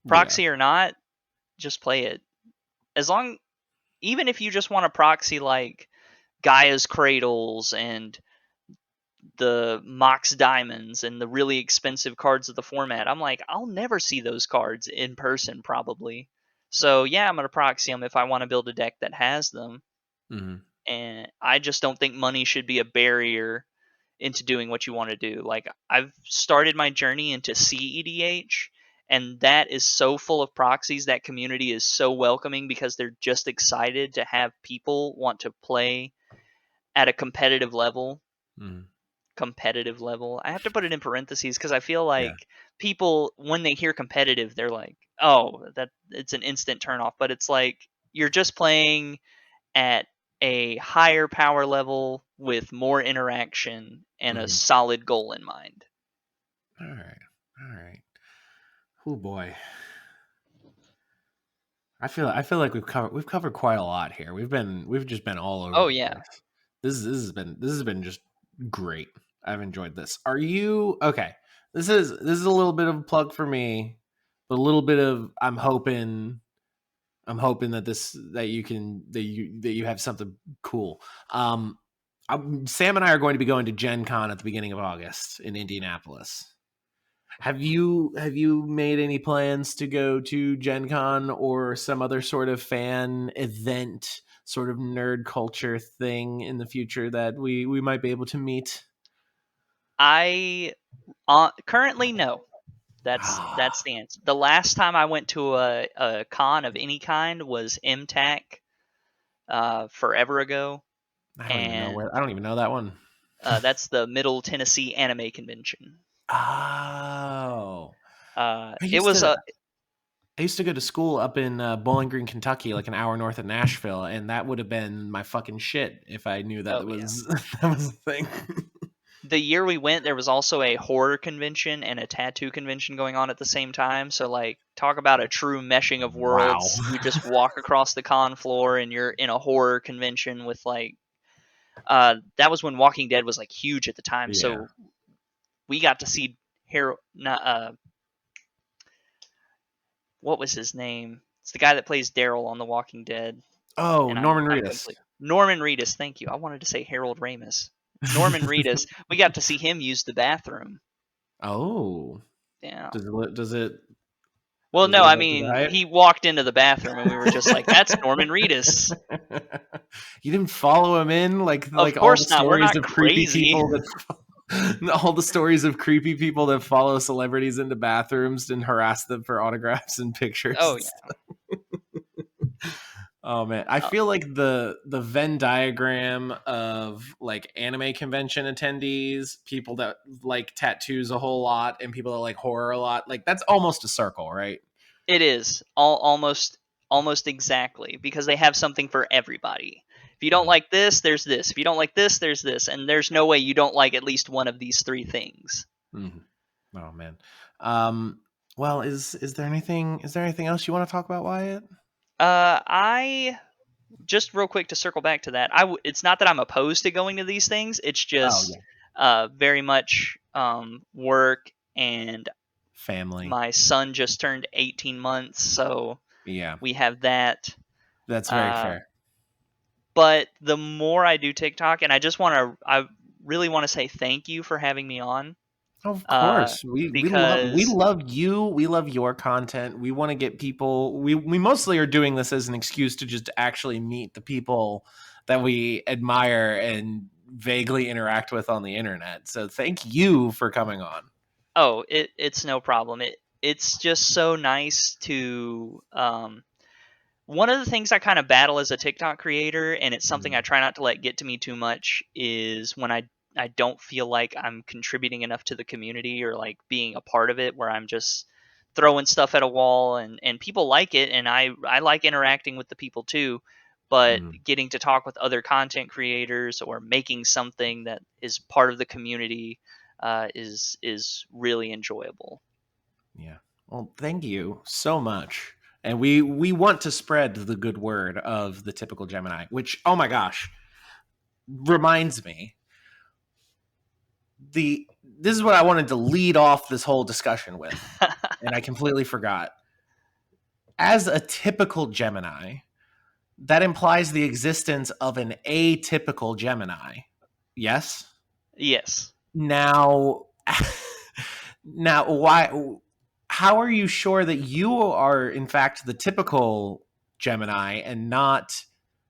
Yeah. Proxy or not, just play it. As long even if you just want to proxy like Gaia's Cradles and the Mox Diamonds and the really expensive cards of the format, I'm like, I'll never see those cards in person probably. So yeah, I'm gonna proxy them if I want to build a deck that has them. Mhm. And I just don't think money should be a barrier into doing what you want to do. Like I've started my journey into CEDH, and that is so full of proxies. That community is so welcoming because they're just excited to have people want to play at a competitive level. Mhm. competitive level. I have to put it in parentheses because I feel Yeah. like people, when they hear competitive, they're like, "Oh, that it's an instant turn off." But it's like you're just playing at a higher power level with more interaction and a Mhm. solid goal in mind. All right. All right. Oh boy. I feel like we've covered quite a lot here. We've just been all over Oh the yeah. place. This has been just great. I've enjoyed this. Are you okay? This is a little bit of a plug for me, but a little bit of I'm hoping that you have something cool. Sam and I are going to be going to Gen Con at the beginning of August in Indianapolis. Have you made any plans to go to Gen Con or some other sort of fan event, sort of nerd culture thing in the future that we might be able to meet? I currently no. That's Ah, the answer. The last time I went to a con of any kind was MTAC forever ago, and I don't even know that one. that's the Middle Tennessee Anime Convention. Oh, I It used was to a I used to go to school up in Bowling Green, Kentucky, like an hour north of Nashville, and that would have been my fucking shit if I knew that oh yeah. that was the thing. The year we went, there was also a horror convention and a tattoo convention going on at the same time. So like, talk about a true meshing of Wow. worlds. You just walk across the con floor and you're in a horror convention with like that was when Walking Dead was like huge at the time. Yeah. So we got to see Harold. What was his name? It's the guy that plays Daryl on The Walking Dead, Oh, and Norman I'm Reedus. complete. Norman Reedus, thank you. I wanted to say Harold Ramis. Norman Reedus. We got to see him use the bathroom. Oh, Yeah. does it Well, does it no, live I up to the mean hype? he walked into the bathroom and we were just like, "That's Norman Reedus." You didn't follow him in Of like all the course not. We're stories not of creepy crazy. people that all the stories of creepy people that follow celebrities into bathrooms and harass them for autographs and Oh pictures. yeah. Oh man, I Uh, feel like the Venn diagram of like anime convention attendees, people that like tattoos a whole lot, and people that like horror a lot, like that's almost a circle, right? it is almost exactly because they have something for everybody. If you don't Mhm, like this, there's this. If you don't like this, there's this, and there's no way you don't like at least one of these three things. mhm. Oh man. Um, well, is there anything else you want to talk about, Wyatt? I just real quick to circle back to that. It's not that I'm opposed to going to these things. It's Oh just yeah, very much work, and family. my son just turned 18 months, so Yeah, we have that. that's very Uh, fair. but the more I do TikTok, and I really want to say thank you for having me on, Of uh, course, we because love you. We love your content. We want to get people. We mostly are doing this as an excuse to just actually meet the people that we admire and vaguely interact with on the internet. So thank you for coming on. oh, it's no problem. It's just so nice to one of the things I kind of battle as a TikTok creator, and it's something I Mhm, try not to let get to me too much, is when I don't feel like I'm contributing enough to the community or like being a part of it, where I'm just throwing stuff at a wall and people like it, and I like interacting with the people too, but mhm. getting to talk with other content creators or making something that is part of the community is really enjoyable. Yeah. Well, thank you so much. And we want to spread the good word of the typical Gemini, which oh my gosh, reminds me the this is what I wanted to lead off this whole discussion with, and I completely forgot. As a typical Gemini, that implies the existence of an atypical Gemini. Yes? Yes. Now now why how are you sure that you are in fact the typical Gemini and not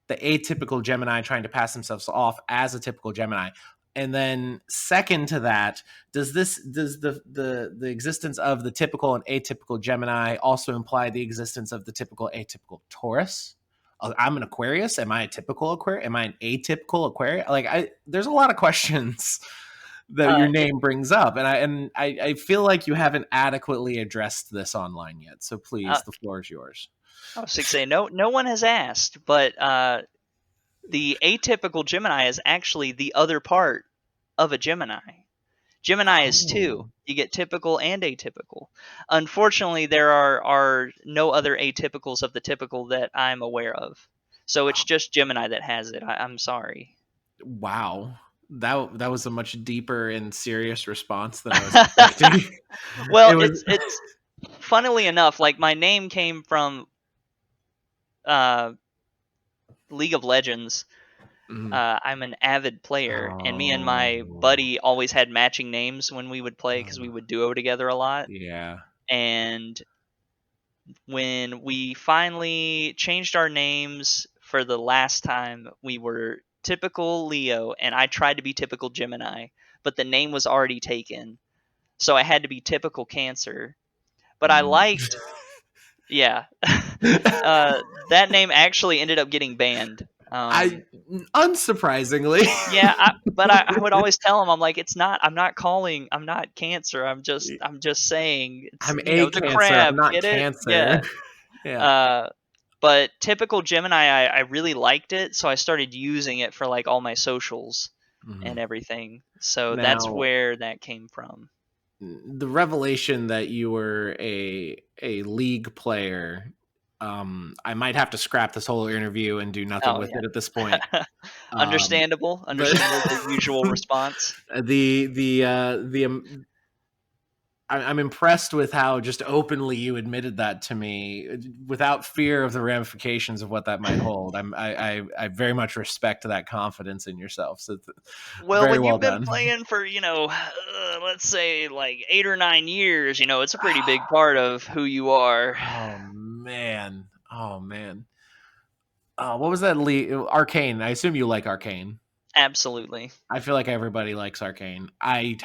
the atypical Gemini trying to pass themselves off as a typical Gemini? And then second to that, does the existence of the typical and atypical Gemini also imply the existence of the typical atypical Taurus? I'm an Aquarius. Am I a typical Aquarius? Am I an atypical Aquarius? Like I there's a lot of questions that your name brings up, and I feel like you haven't adequately addressed this online yet. So please, the floor is yours. I was going to say no one has asked, but the atypical Gemini is actually the other part of a Gemini. Gemini is two. Oh, You get typical and atypical. Unfortunately, there are no other atypicals of the typical that I'm aware of. So it's just Gemini that has it. I'm sorry. wow. That was a much deeper and serious response than I was expecting. Well, It was it's funnily enough, like my name came from uh, League of Legends. mm, I'm an avid player, and me and my oh, buddy always had matching names when we would play because we would duo together a lot. yeah. And when we finally changed our names for the last time, we were typical Leo, and I tried to be typical Gemini, but the name was already taken. So I had to be typical Cancer. But I Mm. liked, yeah, that name actually ended up getting banned. I unsurprisingly. Yeah, but I would always tell him, I'm like, I'm not Cancer. I'm just saying it's, I'm a the Cancer. I'm crab. not Get it? Cancer. Yeah. Yeah. Uh, but typical Gemini, I really liked it, so I started using it for like all my socials Mhm. and everything. So that's Now, where that came from. the revelation that you were a league player, I might have to scrap this whole interview and do nothing Oh with it at this point. yeah, Um, understandable. but Understandable. The usual response. I'm impressed with how just openly you admitted that to me without fear of the ramifications of what that might hold. I very much respect that confidence in yourself. So Well, very when well you've been done. playing for, let's say like 8 or 9 years, it's a pretty big part of who you are. Oh man. Oh man. What was that? Arcane. I assume you like Arcane. Absolutely. I feel like everybody likes Arcane. I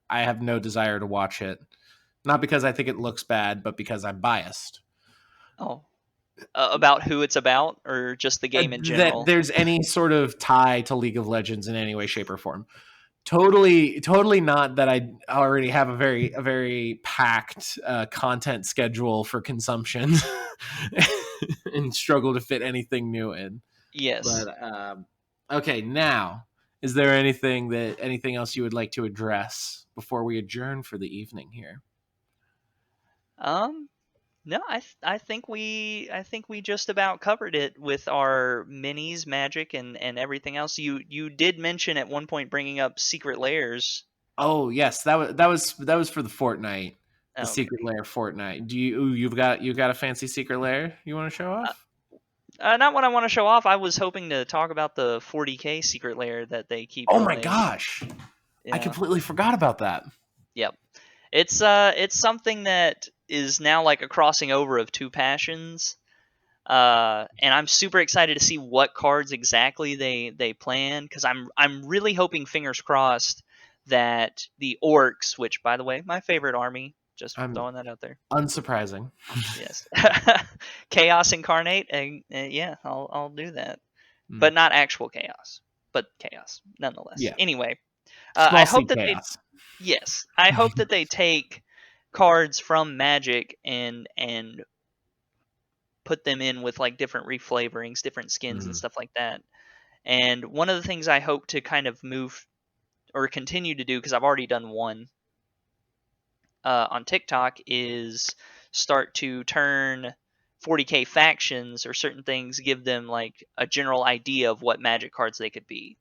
have no desire to watch it, not because I think it looks bad, but because I'm biased. Oh, about who it's about, or just the game in That general? there's any sort of tie to League of Legends in any way, shape, or form. Totally not that I already have a very packed content schedule for consumption and struggle to fit anything new in. Yes. But okay, now is there anything else you would like to address before we adjourn for the evening here? Um, no, I think we just about covered it with our minis, magic, and everything else. You did mention at one point bringing up secret layers. Oh yes, that was for the Fortnite, the secret Okay. lair Fortnite. You've got a fancy secret lair you want to show Uh, off? Not what I want to show off. I was hoping to talk about the 40K secret layer that they keep Oh my going. gosh, I Yeah. completely forgot about that. Yep. It's something that is now like a crossing over of two passions. And I'm super excited to see what cards exactly they plan, because I'm really hoping, fingers crossed, that the orcs, which by the way, my favorite army, just I'm throwing that out there. unsurprising. Yes. Chaos incarnate, and yeah, I'll do that, Mm, but not actual chaos, but chaos nonetheless. yeah, Anyway, I small hope C that they chaos. yes, I hope that they take cards from Magic and put them in with like different reflavorings, different skins and Mm, stuff like that. And one of the things I hope to kind of move or continue to do, because I've already done one on TikTok, is start to turn 40K factions or certain things, give them like a general idea of what Magic cards they could be.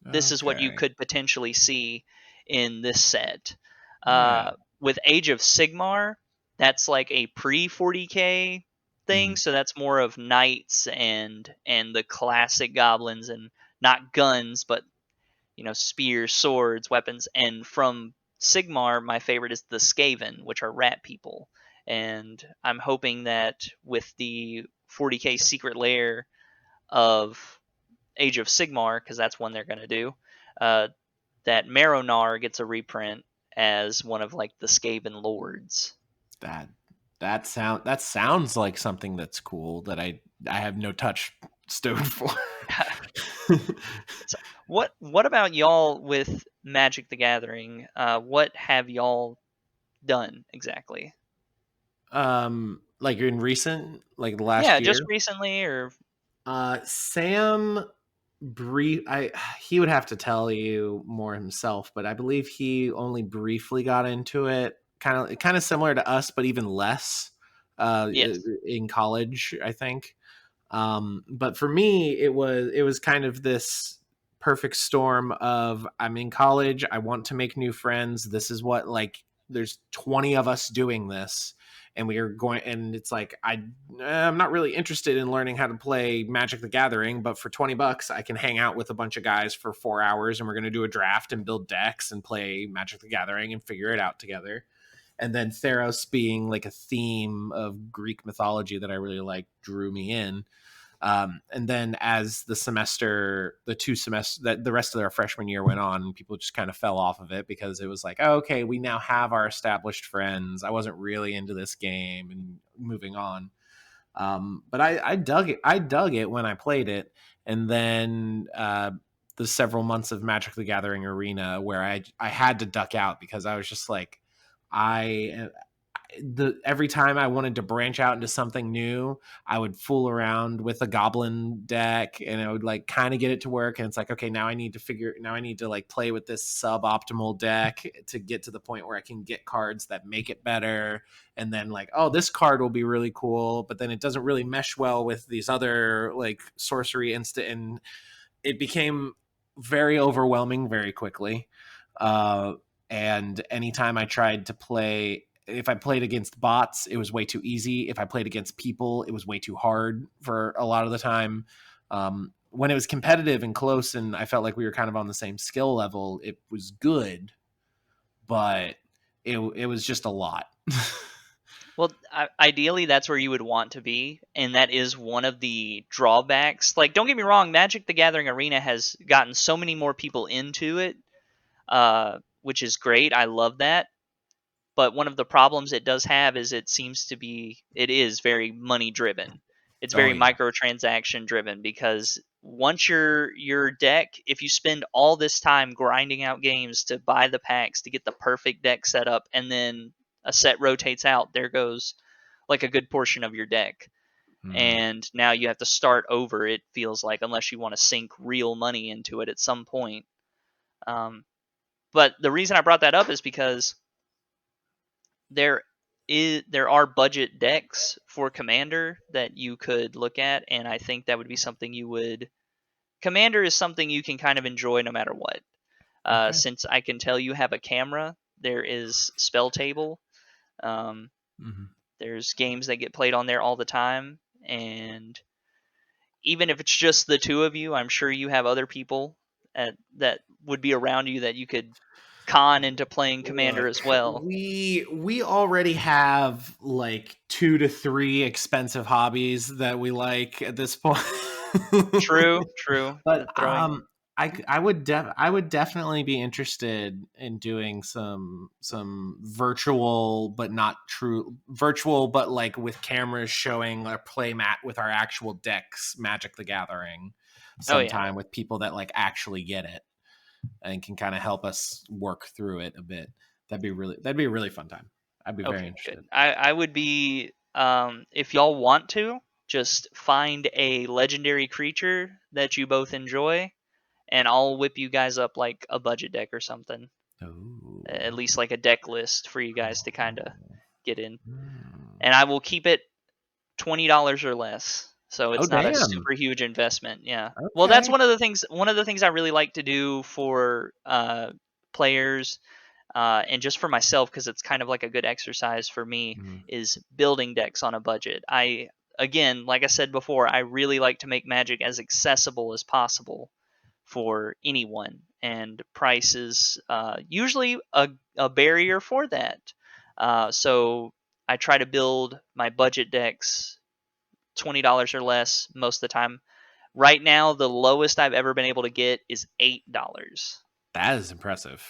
This is what you okay. could potentially see in this set. Yeah. With Age of Sigmar, that's like a pre 40K thing, Mm, so that's more of knights and the classic goblins, and not guns, but spears, swords, weapons. And from Sigmar, my favorite is the Skaven, which are rat people. And I'm hoping that with the 40K secret lair of Age of Sigmar, because that's one they're going to do, uh, that Maronar gets a reprint as one of like the Skaven lords. that that sounds like something that's cool that I have no touchstone for. So what about y'all with Magic the Gathering, what have y'all done exactly? Like in recent, like the last Yeah, just year. recently or Sam I he would have to tell you more himself, but I believe he only briefly got into it, kind of similar to us, but even less yes. in college, I think. But for me, it was kind of this perfect storm of I'm in college, I want to make new friends. This is what like there's 20 of us doing this, and we are going, and it's like I'm not really interested in learning how to play Magic the Gathering, but for $20 I can hang out with a bunch of guys for 4 hours, and we're going to do a draft and build decks and play Magic the Gathering and figure it out together. And then Theros being like a theme of Greek mythology that I really like drew me in. And then as the 2 semesters that the rest of their freshman year went on, people just kind of fell off of it because it was like, oh, okay, we now have our established friends. I wasn't really into this game and moving on. But I dug it. I dug it when I played it. And then the several months of Magic the Gathering Arena where I had to duck out because I was just like, I every time I wanted to branch out into something new, I would fool around with a goblin deck and I would like kind of get it to work. And it's like, okay, now I need to like play with this suboptimal deck to get to the point where I can get cards that make it better. And then like, oh, this card will be really cool, but then it doesn't really mesh well with these other like sorcery instant. And it became very overwhelming very quickly. Uh, and anytime I tried to play, if I played against bots, it was way too easy. If I played against people, it was way too hard for a lot of the time. When it was competitive and close, and I felt like we were kind of on the same skill level, it was good, but it was just a lot. Well, ideally, that's where you would want to be, and that is one of the drawbacks. Like, don't get me wrong, Magic the Gathering Arena has gotten so many more people into it, which is great. I love that. But one of the problems it does have is it is very money driven. It's Oh very yeah. microtransaction driven because once your deck, if you spend all this time grinding out games to buy the packs to get the perfect deck set up, and then a set rotates out, there goes like a good portion of your deck. Hmm. And now you have to start over, it feels like, unless you want to sink real money into it at some point. Um, but the reason I brought that up is because there there are budget decks for Commander that you could look at, and I think that would be something you would. Commander is something you can kind of enjoy no matter what. Okay. Since I can tell you have a camera, there is Spell Table. Um, Hmm. there's games that get played on there all the time, and even if it's just the two of you, I'm sure you have other people that would be around you that you could con into playing Commander Look, as well. we already have like 2 to 3 expensive hobbies that we like at this point. True, true. But The throwing. I would definitely be interested in doing some virtual but not true virtual but like with cameras showing a play mat with our actual decks Magic the Gathering Oh yeah. sometime with people that like actually get it and can kind of help us work through it a bit. That'd be a really fun time. I'd be very Okay, good. interested. I would be if y'all want to, just find a legendary creature that you both enjoy, and I'll whip you guys up like a budget deck or something. At Oh. least like a deck list for you guys to kind of get in. Hmm. And I will keep it $20 or less. So Oh it's not a damn. super huge investment. Yeah. Well, that's Okay. one of the things I really like to do for players, and just for myself, because it's kind of like a good exercise for me, Mm. is building decks on a budget. Again, like I said before, I really like to make Magic as accessible as possible for anyone, and price is usually a barrier for that. So I try to build my budget decks $20 or less most of the time. Right now, the lowest I've ever been able to get is $8. That is impressive.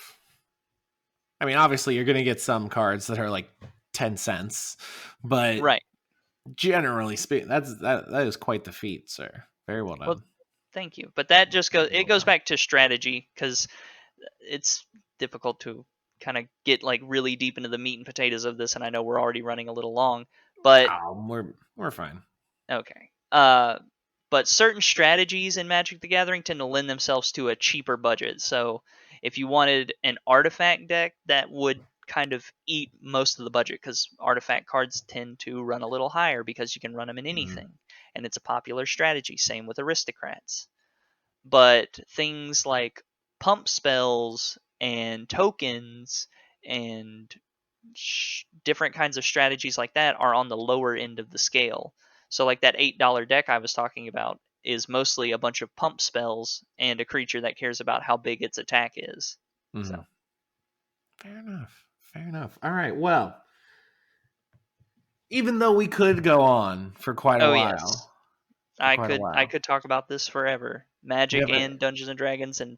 I mean, obviously, you're going to get some cards that are like 10 cents, but Right. generally speaking, that is quite the feat, sir. Very well Well, done. thank you. But that just goes back to strategy, because it's difficult to kind of get like really deep into the meat and potatoes of this, and I know we're already running a little long, but We're fine. okay. But certain strategies in Magic the Gathering tend to lend themselves to a cheaper budget. So if you wanted an artifact deck, that would kind of eat most of the budget because artifact cards tend to run a little higher because you can run them in Mhm. anything. And it's a popular strategy. Same with aristocrats. But things like pump spells and tokens and different kinds of strategies like that are on the lower end of the scale. So, like that $8 deck I was talking about is mostly a bunch of pump spells and a creature that cares about how big its attack is. So, Mhm. Fair enough. Fair enough. All right. Well, even though we could go on for quite a oh yes, while, I could talk about this forever. we Magic have a. and Dungeons and Dragons, and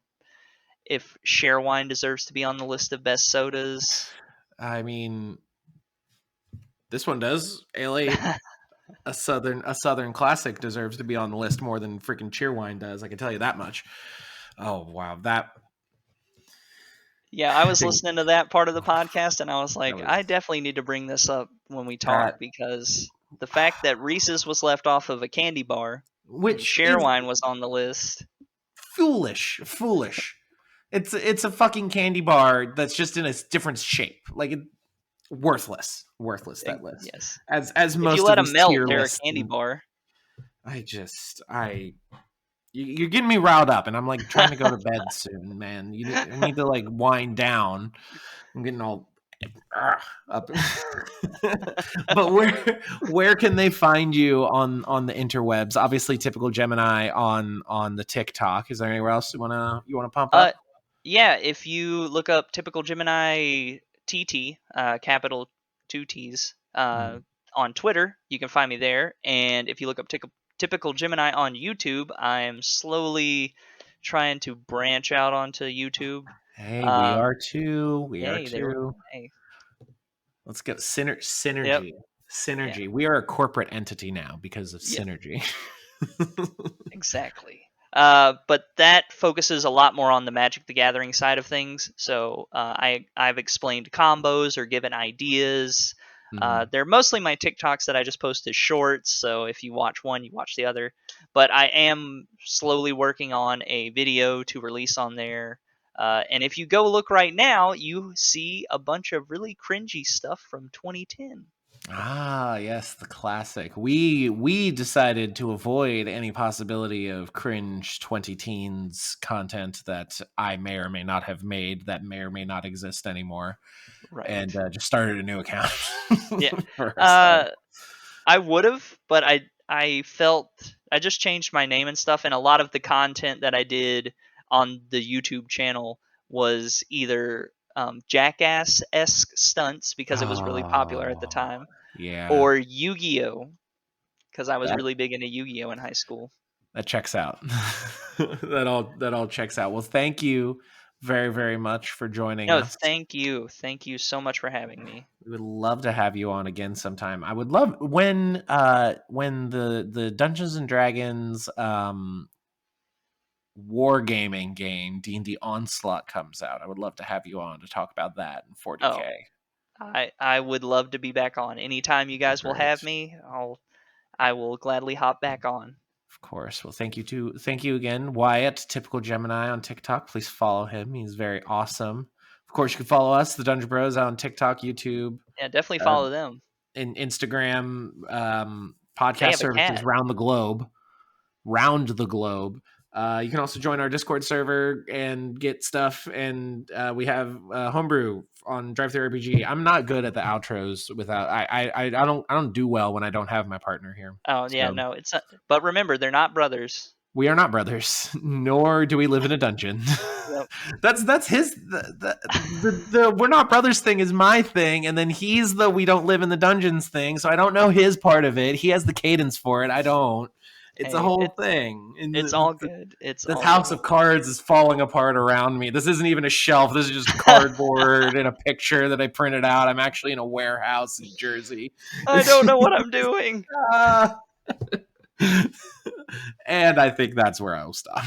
if Sharewine deserves to be on the list of best sodas. I mean, this one does. Ale 8, a southern classic, deserves to be on the list more than freaking Cheerwine does. I can tell you that much. Oh wow, that Yeah, I I was think listening to that part of the podcast and I was that like, was I definitely need to bring this up when we talk that, because the fact that Reese's was left off of a candy bar and which is Sharewine was on the list. foolish. It's a fucking candy bar that's just in a different shape. Like worthless that list. Yes. As If you most let of them these melt, tier they're a lists, candy and bar. you're getting me riled up, and I'm like trying to go to bed soon, man. I need to like wind down. I'm getting all up. But where can they find you on the interwebs? Obviously, typical Gemini on the TikTok. Is there anywhere else you wanna pump Uh, up? yeah, if you look up typical Gemini TT, capital two T's, Mm. on Twitter, you can find me there. And if you look up typical Gemini on YouTube, I'm slowly trying to branch out onto YouTube. Hey, we Um, are too. We are hey, there we too. hey, Let's get yep, synergy. yeah, Synergy. We are a corporate entity now because of yeah, synergy. exactly. But that focuses a lot more on the Magic the Gathering side of things. So I've explained combos or given ideas. Mhm. They're mostly my TikToks that I just post as shorts. So if you watch one, you watch the other. But I am slowly working on a video to release on there. And if you go look right now, you see a bunch of really cringy stuff from 2010. Ah, yes, the classic. We decided to avoid any possibility of cringe 20 teens content that I may or may not have made that may or may not exist anymore, and Right. just started a new account Yeah. for ourselves. Uh, I would have, but I felt I just changed my name and stuff, and a lot of the content that I did on the YouTube channel was either jackass esque stunts because it was really popular at the Oh, time, yeah, or Yu-Gi-Oh because I was that really big into Yu-Gi-Oh in high school. that checks out. That all checks out. Well, thank you very very much for joining No, us. thank you so much for having me. We would love to have you on again sometime. I would love when the Dungeons and Dragons wargaming game D&D Onslaught comes out. I would love to have you on to talk about that in Oh, 40K. I would love to be back on anytime you guys will have Great. me. I will gladly hop back on. Of course. Well, thank you again, Wyatt, typical Gemini on TikTok. Please follow him. He's very awesome. Of course, you can follow us, the Dungeon Bros, on TikTok, YouTube, Yeah, definitely uh, follow them. in Instagram, They podcast have a services cat. round the globe. Round the globe. You can also join our Discord server and get stuff. And we have homebrew on Drive Thru RPG. I'm not good at the outros without. I don't do well when I don't have my partner here. Oh yeah, So no, it's not, but remember, they're not brothers. we are not brothers, nor do we live in a dungeon. Yep. That's his the we're not brothers thing is my thing, and then he's the we don't live in the dungeons thing. So I don't know his part of it. He has the cadence for it. I don't. It's a Hey, whole thing. And it's all good. It's this all house good. of cards is falling apart around me. This isn't even a shelf. This is just cardboard and a picture that I printed out. I'm actually in a warehouse in Jersey. I don't know what I'm doing. Uh, and I think that's where I'll stop.